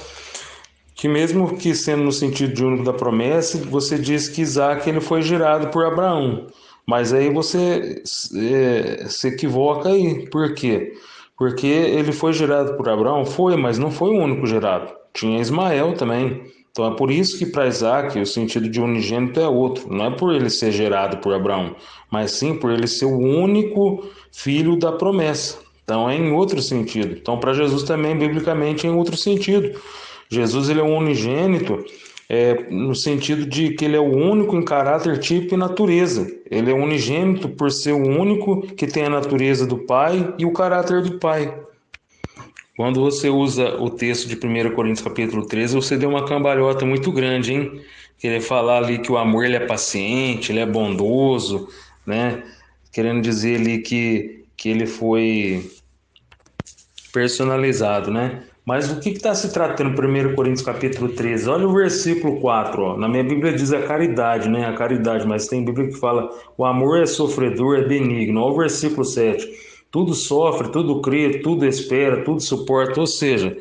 que mesmo que sendo no sentido de único da promessa, você diz que Isaac ele foi gerado por Abraão. Mas aí você se equivoca aí. Por quê? Porque ele foi gerado por Abraão? Foi, mas não foi o único gerado. Tinha Ismael também. Então é por isso que para Isaac o sentido de unigênito é outro. Não é por ele ser gerado por Abraão, mas sim por ele ser o único filho da promessa. Então é em outro sentido. Então para Jesus também, biblicamente, é em outro sentido. Jesus ele é um unigênito no sentido de que ele é o único em caráter, tipo e natureza. Ele é unigênito por ser o único que tem a natureza do Pai e o caráter do Pai. Quando você usa o texto de 1 Coríntios capítulo 13, você deu uma cambalhota muito grande, hein? Querer falar ali que o amor ele é paciente, ele é bondoso, né? Querendo dizer ali que ele foi personalizado, né? Mas do que está se tratando 1 Coríntios capítulo 13? Olha o versículo 4, ó. Na minha Bíblia diz a caridade, né? A caridade, mas tem Bíblia que fala o amor é sofredor, é benigno. Olha o versículo 7. Tudo sofre, tudo crê, tudo espera, tudo suporta. Ou seja,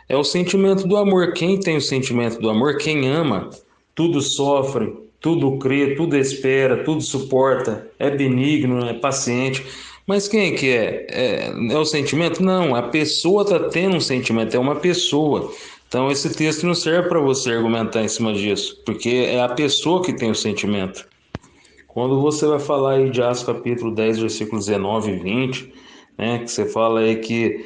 é o sentimento do amor. Quem tem o sentimento do amor, quem ama, tudo sofre, tudo crê, tudo espera, tudo suporta, é benigno, é paciente. Mas quem é o sentimento? Não, a pessoa está tendo um sentimento, é uma pessoa. Então esse texto não serve para você argumentar em cima disso, porque é a pessoa que tem o sentimento. Quando você vai falar aí de Atos capítulo 10, versículos 19 e 20, né, que você fala aí que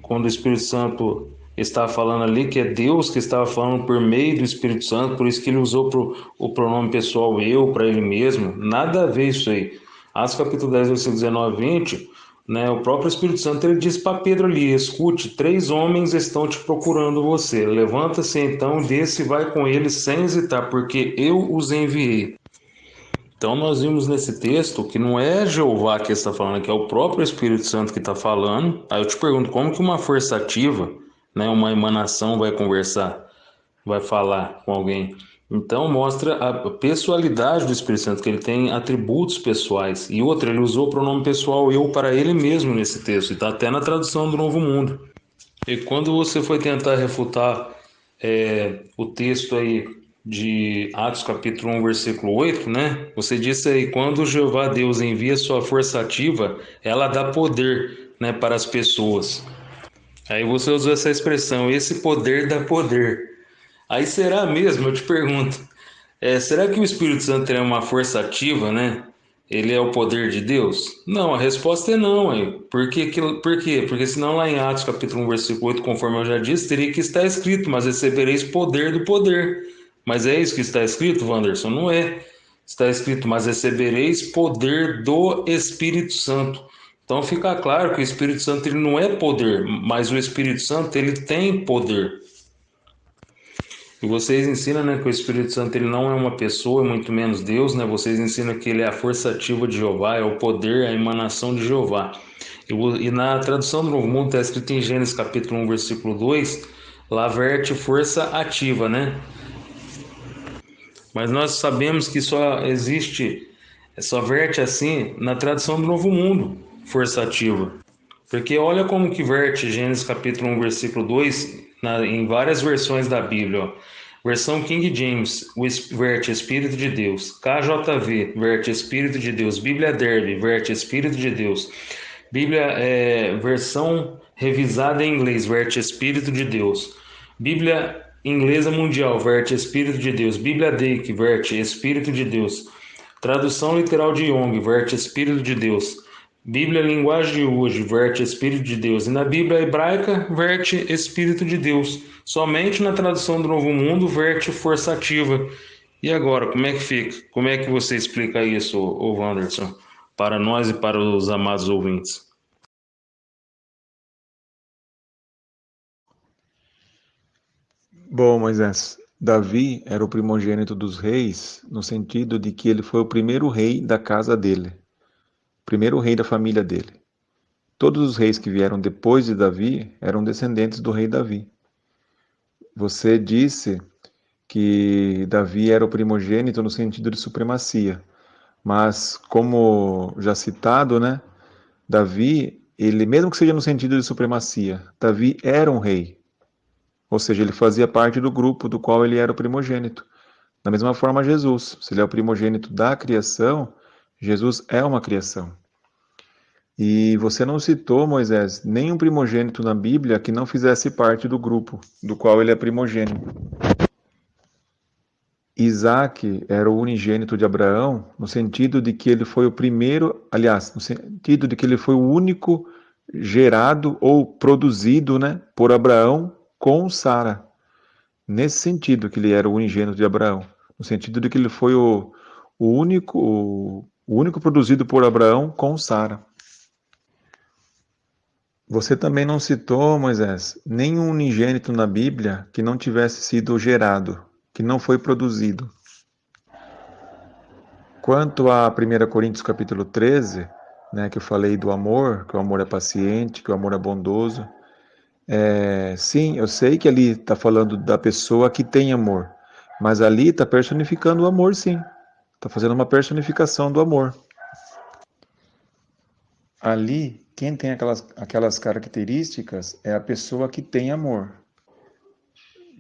quando o Espírito Santo está falando ali, que é Deus que estava falando por meio do Espírito Santo, por isso que ele usou o pronome pessoal eu para ele mesmo, nada a ver isso aí. Atos capítulo 10, versículos 19 e 20, né, o próprio Espírito Santo ele diz para Pedro ali: escute, 3 homens estão te procurando você, levanta-se então, desce e vai com eles sem hesitar, porque eu os enviei. Então nós vimos nesse texto que não é Jeová que está falando, que é o próprio Espírito Santo que está falando. Aí eu te pergunto, como que uma força ativa, né, uma emanação vai conversar, vai falar com alguém? Então mostra a pessoalidade do Espírito Santo, que ele tem atributos pessoais. E outra, ele usou o pronome pessoal eu para ele mesmo nesse texto, e está até na tradução do Novo Mundo. E quando você foi tentar refutar o texto aí de Atos capítulo 1, versículo 8, né? Você disse aí, quando Jeová Deus envia sua força ativa, ela dá poder, né, para as pessoas. Aí você usou essa expressão, esse poder dá poder. Aí será mesmo, eu te pergunto, será que o Espírito Santo é uma força ativa, né? Ele é o poder de Deus? Não, a resposta é não. Aí. Por quê? Porque senão lá em Atos capítulo 1, versículo 8, conforme eu já disse, teria que estar escrito, mas recebereis poder do poder. Mas é isso que está escrito, Wanderson? Não é. Está escrito, mas recebereis poder do Espírito Santo. Então fica claro que o Espírito Santo ele não é poder, mas o Espírito Santo ele tem poder. E vocês ensinam, né, que o Espírito Santo ele não é uma pessoa, muito menos Deus, né? Vocês ensinam que ele é a força ativa de Jeová, é o poder, a emanação de Jeová. E na tradução do Novo Mundo está escrito em Gênesis capítulo 1, versículo 2, lá verte força ativa, né? Mas nós sabemos que só verte assim na tradução do Novo Mundo, força ativa. Porque olha como que verte Gênesis capítulo 1, versículo 2, em várias versões da Bíblia. Ó. Versão King James, verte Espírito de Deus. KJV, verte Espírito de Deus. Bíblia Derby, verte Espírito de Deus. Bíblia, versão revisada em inglês, verte Espírito de Deus. Bíblia Inglesa Mundial, verte Espírito de Deus. Bíblia Dake, verte Espírito de Deus. Tradução literal de Young, verte Espírito de Deus. Bíblia Linguagem de hoje, verte Espírito de Deus. E na Bíblia Hebraica, verte Espírito de Deus. Somente na tradução do Novo Mundo, verte força ativa. E agora, como é que fica? Como é que você explica isso, ô Wanderson, para nós e para os amados ouvintes? Bom, Moisés, Davi era o primogênito dos reis, no sentido de que ele foi o primeiro rei da casa dele, o primeiro rei da família dele. Todos os reis que vieram depois de Davi eram descendentes do rei Davi. Você disse que Davi era o primogênito no sentido de supremacia, mas como já citado, né, Davi, ele mesmo que seja no sentido de supremacia, Davi era um rei. Ou seja, ele fazia parte do grupo do qual ele era o primogênito. Da mesma forma, Jesus, se ele é o primogênito da criação, Jesus é uma criação. E você não citou, Moisés, nenhum primogênito na Bíblia que não fizesse parte do grupo do qual ele é primogênito. Isaac era o unigênito de Abraão, no sentido de que ele foi o primeiro, aliás, no sentido de que ele foi o único gerado ou produzido, né, por Abraão com Sara. Nesse sentido que ele era o unigênito de Abraão, no sentido de que ele foi o único produzido por Abraão com Sara. Você também não citou, Moisés, nenhum unigênito na Bíblia que não tivesse sido gerado, que não foi produzido. Quanto a 1 Coríntios capítulo 13, né, que eu falei do amor, que o amor é paciente, que o amor é bondoso, sim, eu sei que ali está falando da pessoa que tem amor, mas ali está personificando o amor, sim. Está fazendo uma personificação do amor. Ali, quem tem aquelas características é a pessoa que tem amor.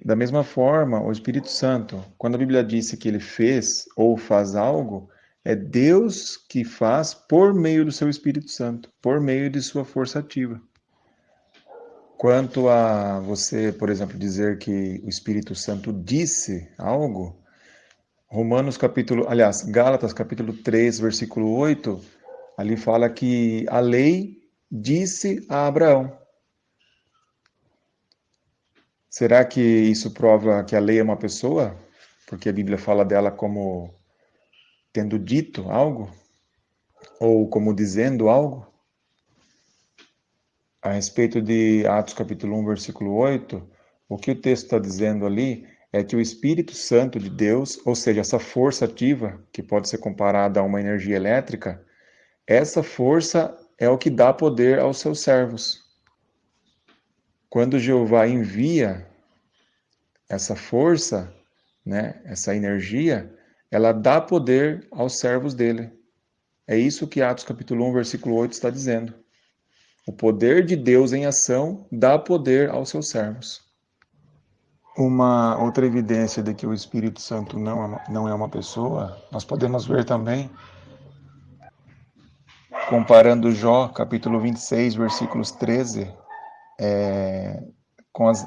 Da mesma forma, o Espírito Santo, quando a Bíblia disse que ele fez ou faz algo, é Deus que faz por meio do seu Espírito Santo, por meio de sua força ativa. Quanto a você, por exemplo, dizer que o Espírito Santo disse algo, Gálatas capítulo 3, versículo 8, ali fala que a lei disse a Abraão. Será que isso prova que a lei é uma pessoa? Porque a Bíblia fala dela como tendo dito algo? Ou como dizendo algo? A respeito de Atos capítulo 1, versículo 8, o que o texto está dizendo ali é que o Espírito Santo de Deus, ou seja, essa força ativa, que pode ser comparada a uma energia elétrica, essa força é o que dá poder aos seus servos. Quando Jeová envia essa força, né, essa energia, ela dá poder aos servos dele. É isso que Atos capítulo 1, versículo 8 está dizendo. O poder de Deus em ação dá poder aos seus servos. Uma outra evidência de que o Espírito Santo não é uma pessoa, nós podemos ver também, comparando Jó, capítulo 26, versículos 13,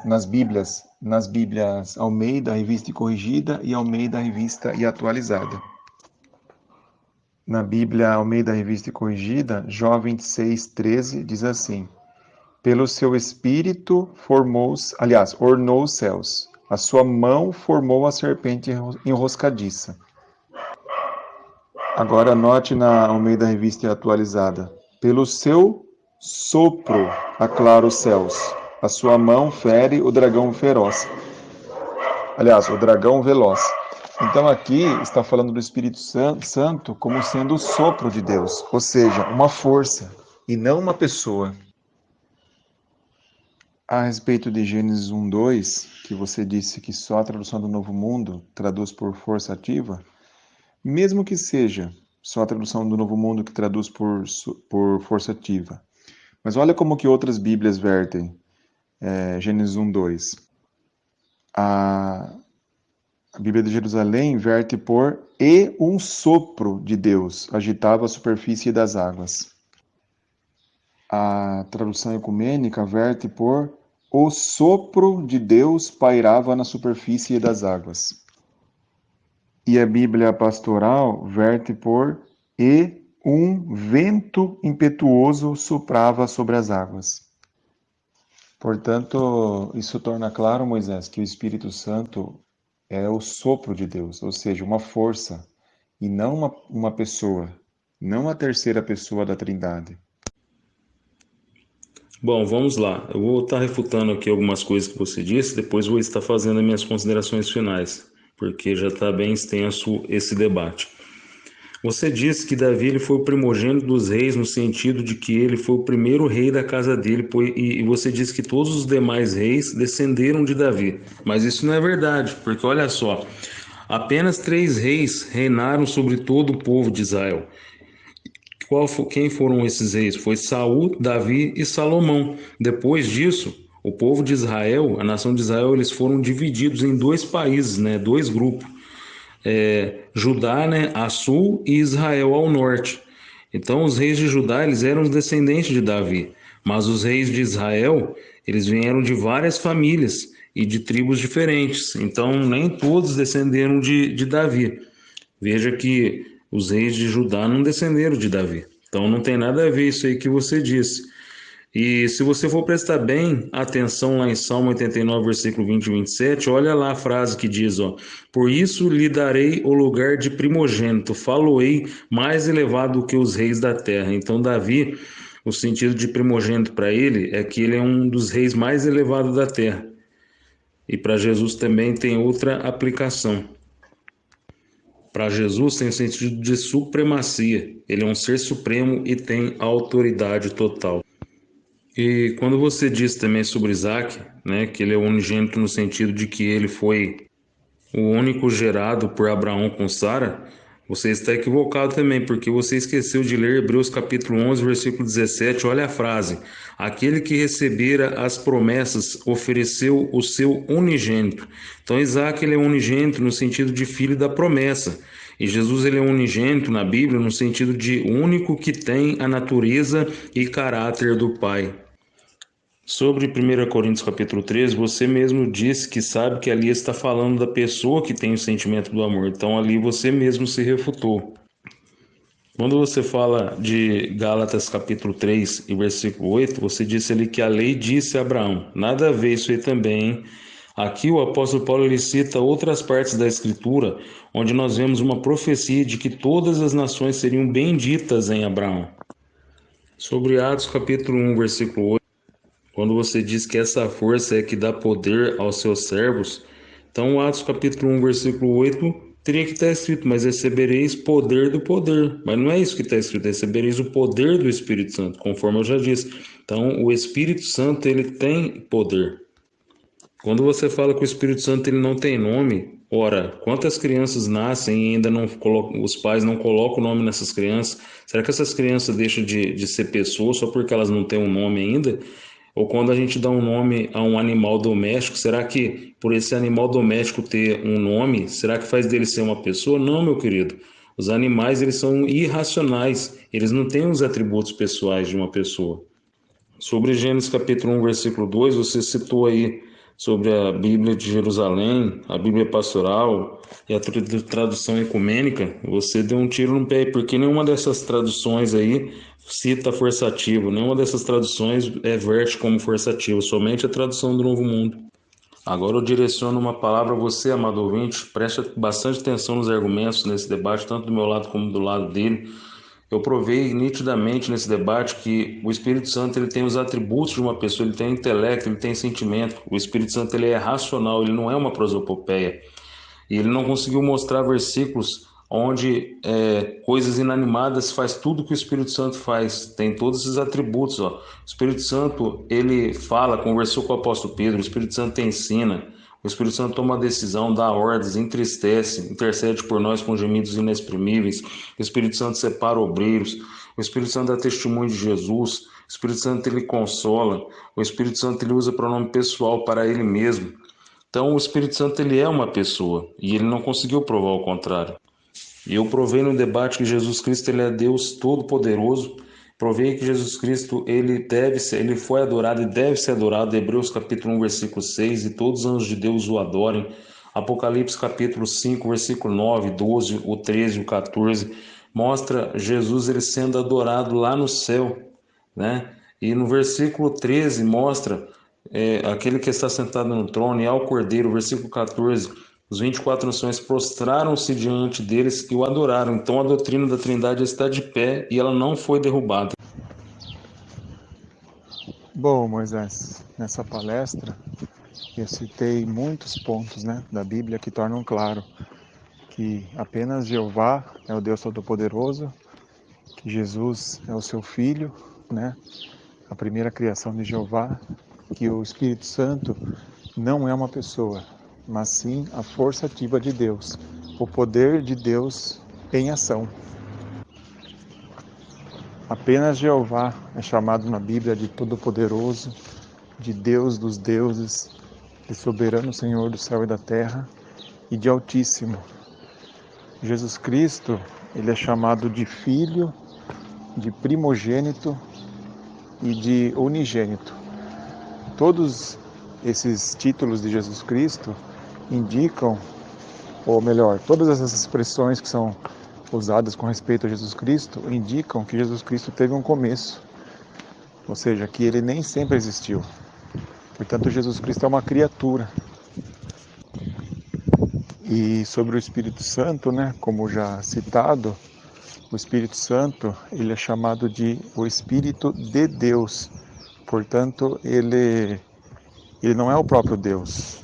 nas Bíblias Almeida, Revista e Corrigida, e Almeida, Revista e Atualizada. Na Bíblia Almeida, Revista e Corrigida, Jó 26, 13, diz assim: pelo seu espírito ornou os céus, a sua mão formou a serpente enroscadiça. Agora note na Almeida Revista e Atualizada: pelo seu sopro aclara os céus, a sua mão fere o dragão feroz. O dragão veloz. Então aqui está falando do Espírito Santo como sendo o sopro de Deus, ou seja, uma força e não uma pessoa. A respeito de Gênesis 1:2, que você disse que só a tradução do Novo Mundo traduz por força ativa, mesmo que seja só a tradução do Novo Mundo que traduz por força ativa, mas olha como que outras Bíblias vertem Gênesis 1:2. A Bíblia de Jerusalém verte por "e um sopro de Deus agitava a superfície das águas". A tradução ecumênica verte por "o sopro de Deus pairava na superfície das águas". E a Bíblia pastoral verte por "e um vento impetuoso soprava sobre as águas". Portanto, isso torna claro, Moisés, que o Espírito Santo é o sopro de Deus, ou seja, uma força, e não uma pessoa, não a terceira pessoa da Trindade. Bom, vamos lá. Eu vou estar refutando aqui algumas coisas que você disse, depois vou estar fazendo as minhas considerações finais, porque já está bem extenso esse debate. Você disse que Davi ele foi o primogênito dos reis, no sentido de que ele foi o primeiro rei da casa dele, e você disse que todos os demais reis descenderam de Davi. Mas isso não é verdade, porque olha só, apenas 3 reis reinaram sobre todo o povo de Israel. Quem foram esses reis? Foi Saul, Davi e Salomão. Depois disso, o povo de Israel, a nação de Israel, eles foram divididos em 2 países, né? 2 grupos. Judá, né, a sul, e Israel ao norte. Então os reis de Judá eles eram os descendentes de Davi, mas os reis de Israel eles vieram de várias famílias e de tribos diferentes, então nem todos descenderam de Davi. Veja que os reis de Judá não descenderam de Davi, então não tem nada a ver isso aí que você disse. E se você for prestar bem atenção lá em Salmo 89, versículo 20 e 27, olha lá a frase que diz, por isso lhe darei o lugar de primogênito, falo-ei mais elevado que os reis da terra. Então Davi, o sentido de primogênito para ele é que ele é um dos reis mais elevados da terra. E para Jesus também tem outra aplicação. Para Jesus tem o sentido de supremacia, ele é um ser supremo e tem autoridade total. E quando você diz também sobre Isaac, né, que ele é unigênito no sentido de que ele foi o único gerado por Abraão com Sara, você está equivocado também, porque você esqueceu de ler Hebreus capítulo 11, versículo 17, olha a frase: aquele que recebera as promessas ofereceu o seu unigênito. Então Isaac ele é unigênito no sentido de filho da promessa, e Jesus ele é unigênito na Bíblia no sentido de único que tem a natureza e caráter do Pai. Sobre 1 Coríntios capítulo 13, você mesmo disse que sabe que ali está falando da pessoa que tem o sentimento do amor. Então ali você mesmo se refutou. Quando você fala de Gálatas capítulo 3 e versículo 8, você disse ali que a lei disse a Abraão. Nada a ver isso aí também, hein? Aqui o apóstolo Paulo ele cita outras partes da Escritura, onde nós vemos uma profecia de que todas as nações seriam benditas em Abraão. Sobre Atos capítulo 1, versículo 8, quando você diz que essa força é que dá poder aos seus servos, então Atos capítulo 1, versículo 8, teria que estar escrito, mas recebereis poder do poder. Mas não é isso que está escrito, recebereis o poder do Espírito Santo, conforme eu já disse. Então o Espírito Santo ele tem poder. Quando você fala que o Espírito Santo ele não tem nome, ora, quantas crianças nascem e ainda não colocam, os pais não colocam o nome nessas crianças? Será que essas crianças deixam de ser pessoas só porque elas não têm um nome ainda? Ou quando a gente dá um nome a um animal doméstico, será que por esse animal doméstico ter um nome, será que faz dele ser uma pessoa? Não, meu querido. Os animais eles são irracionais, eles não têm os atributos pessoais de uma pessoa. Sobre Gênesis capítulo 1, versículo 2, você citou aí sobre a Bíblia de Jerusalém, a Bíblia pastoral e a tradução ecumênica. Você deu um tiro no pé, porque nenhuma dessas traduções aí cita forçativo, nenhuma dessas traduções verte como forçativo, somente a tradução do Novo Mundo. Agora eu direciono uma palavra a você, amado ouvinte, preste bastante atenção nos argumentos nesse debate, tanto do meu lado como do lado dele. Eu provei nitidamente nesse debate que o Espírito Santo ele tem os atributos de uma pessoa, ele tem intelecto, ele tem sentimento. O Espírito Santo ele é racional, ele não é uma prosopopeia. E ele não conseguiu mostrar versículos onde coisas inanimadas faz tudo que o Espírito Santo faz. Tem todos esses atributos. Ó. O Espírito Santo ele fala, conversou com o apóstolo Pedro, o Espírito Santo ensina. O Espírito Santo toma decisão, dá ordens, entristece, intercede por nós com gemidos inexprimíveis. O Espírito Santo separa obreiros. O Espírito Santo dá testemunho de Jesus. O Espírito Santo ele consola. O Espírito Santo ele usa pronome pessoal para ele mesmo. Então o Espírito Santo ele é uma pessoa e ele não conseguiu provar o contrário. E eu provei no debate que Jesus Cristo ele é Deus Todo-Poderoso. Provei que Jesus Cristo ele foi adorado e deve ser adorado. Hebreus capítulo 1, versículo 6, e todos os anjos de Deus o adorem. Apocalipse capítulo 5, versículo 9, 12, o 13, o 14, mostra Jesus ele sendo adorado lá no céu, né? E no versículo 13 mostra aquele que está sentado no trono e ao Cordeiro, versículo 14, os 24 anciões prostraram-se diante deles e o adoraram. Então a doutrina da Trindade está de pé e ela não foi derrubada. Bom, Moisés, nessa palestra eu citei muitos pontos, da Bíblia que tornam claro que apenas Jeová é o Deus Todo-Poderoso, que Jesus é o seu Filho, a primeira criação de Jeová, que o Espírito Santo não é uma pessoa, mas sim a força ativa de Deus, o poder de Deus em ação. Apenas Jeová é chamado na Bíblia de Todo-Poderoso, de Deus dos deuses, de soberano Senhor do céu e da terra e de Altíssimo. Jesus Cristo, ele é chamado de Filho, de Primogênito e de Unigênito. Todos esses títulos de Jesus Cristo indicam, ou melhor, todas essas expressões que são usadas com respeito a Jesus Cristo indicam que Jesus Cristo teve um começo, ou seja, que ele nem sempre existiu. Portanto, Jesus Cristo é uma criatura. E sobre o Espírito Santo, como já citado, o Espírito Santo ele é chamado de o Espírito de Deus. Portanto, ele não é o próprio Deus.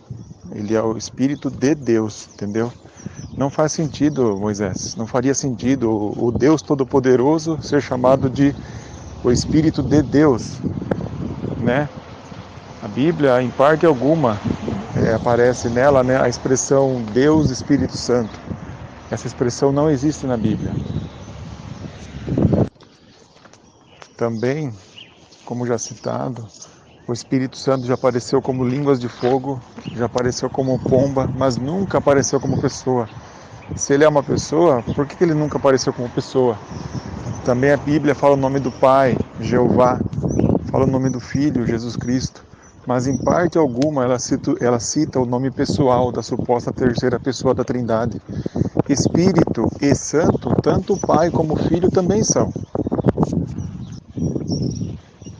Ele é o Espírito de Deus, entendeu? Não faz sentido, Moisés, não faria sentido o Deus Todo-Poderoso ser chamado de o Espírito de Deus, A Bíblia, em parte alguma, aparece nela, a expressão Deus Espírito Santo. Essa expressão não existe na Bíblia. Também, como já citado, o Espírito Santo já apareceu como línguas de fogo, já apareceu como pomba, mas nunca apareceu como pessoa. Se ele é uma pessoa, por que ele nunca apareceu como pessoa? Também a Bíblia fala o nome do Pai, Jeová, fala fala o nome do Filho, Jesus Cristo, mas em parte alguma ela cita o nome pessoal da suposta terceira pessoa da Trindade. Espírito e Santo, tanto o Pai como o Filho também são.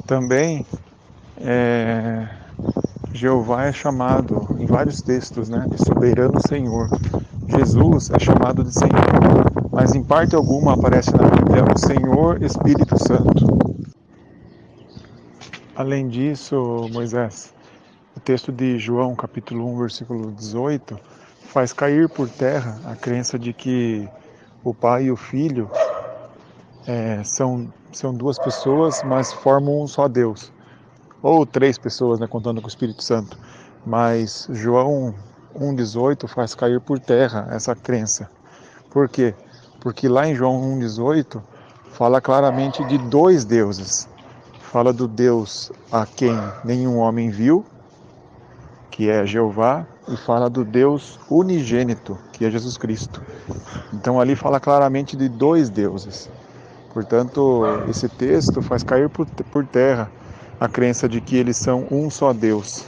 Também, Jeová é chamado em vários textos, né, de soberano Senhor. Jesus é chamado de Senhor, mas em parte alguma aparece na Bíblia o Senhor Espírito Santo. Além disso, Moisés, o texto de João, capítulo 1, versículo 18, faz cair por terra a crença de que o Pai e o Filho são duas pessoas, mas formam um só Deus. Ou três pessoas, né, contando com o Espírito Santo. Mas João 1,18 faz cair por terra essa crença. Por quê? Porque lá em João 1,18 fala claramente de dois deuses. Fala do Deus a quem nenhum homem viu, que é Jeová, e fala do Deus unigênito, que é Jesus Cristo. Então ali fala claramente de dois deuses. Portanto, esse texto faz cair por terra a crença de que eles são um só Deus.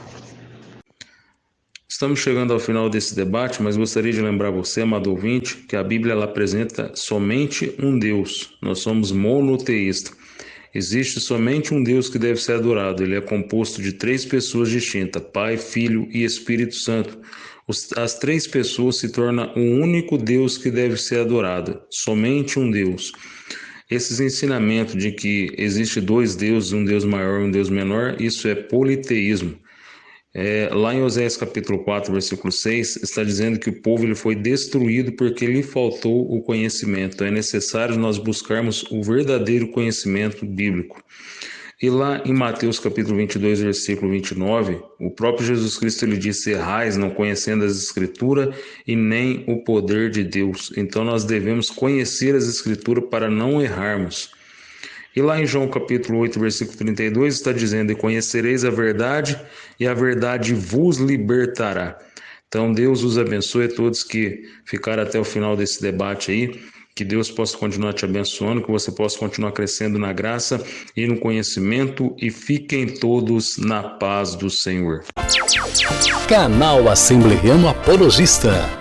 Estamos chegando ao final desse debate, mas gostaria de lembrar você, amado ouvinte, que a Bíblia ela apresenta somente um Deus. Nós somos monoteístas. Existe somente um Deus que deve ser adorado. Ele é composto de três pessoas distintas, Pai, Filho e Espírito Santo. As três pessoas se tornam um único Deus que deve ser adorado. Somente um Deus. Esses ensinamentos de que existe dois deuses, um Deus maior e um Deus menor, isso é politeísmo. Lá em Oséias capítulo 4, versículo 6, está dizendo que o povo ele foi destruído porque lhe faltou o conhecimento. É necessário nós buscarmos o verdadeiro conhecimento bíblico. E lá em Mateus capítulo 22, versículo 29, o próprio Jesus Cristo ele disse: errais, não conhecendo as Escrituras e nem o poder de Deus. Então nós devemos conhecer as Escrituras para não errarmos. E lá em João capítulo 8, versículo 32, está dizendo: e conhecereis a verdade, e a verdade vos libertará. Então Deus os abençoe a todos que ficaram até o final desse debate aí. Que Deus possa continuar te abençoando, que você possa continuar crescendo na graça e no conhecimento, e fiquem todos na paz do Senhor. Canal Assembleano Apologista.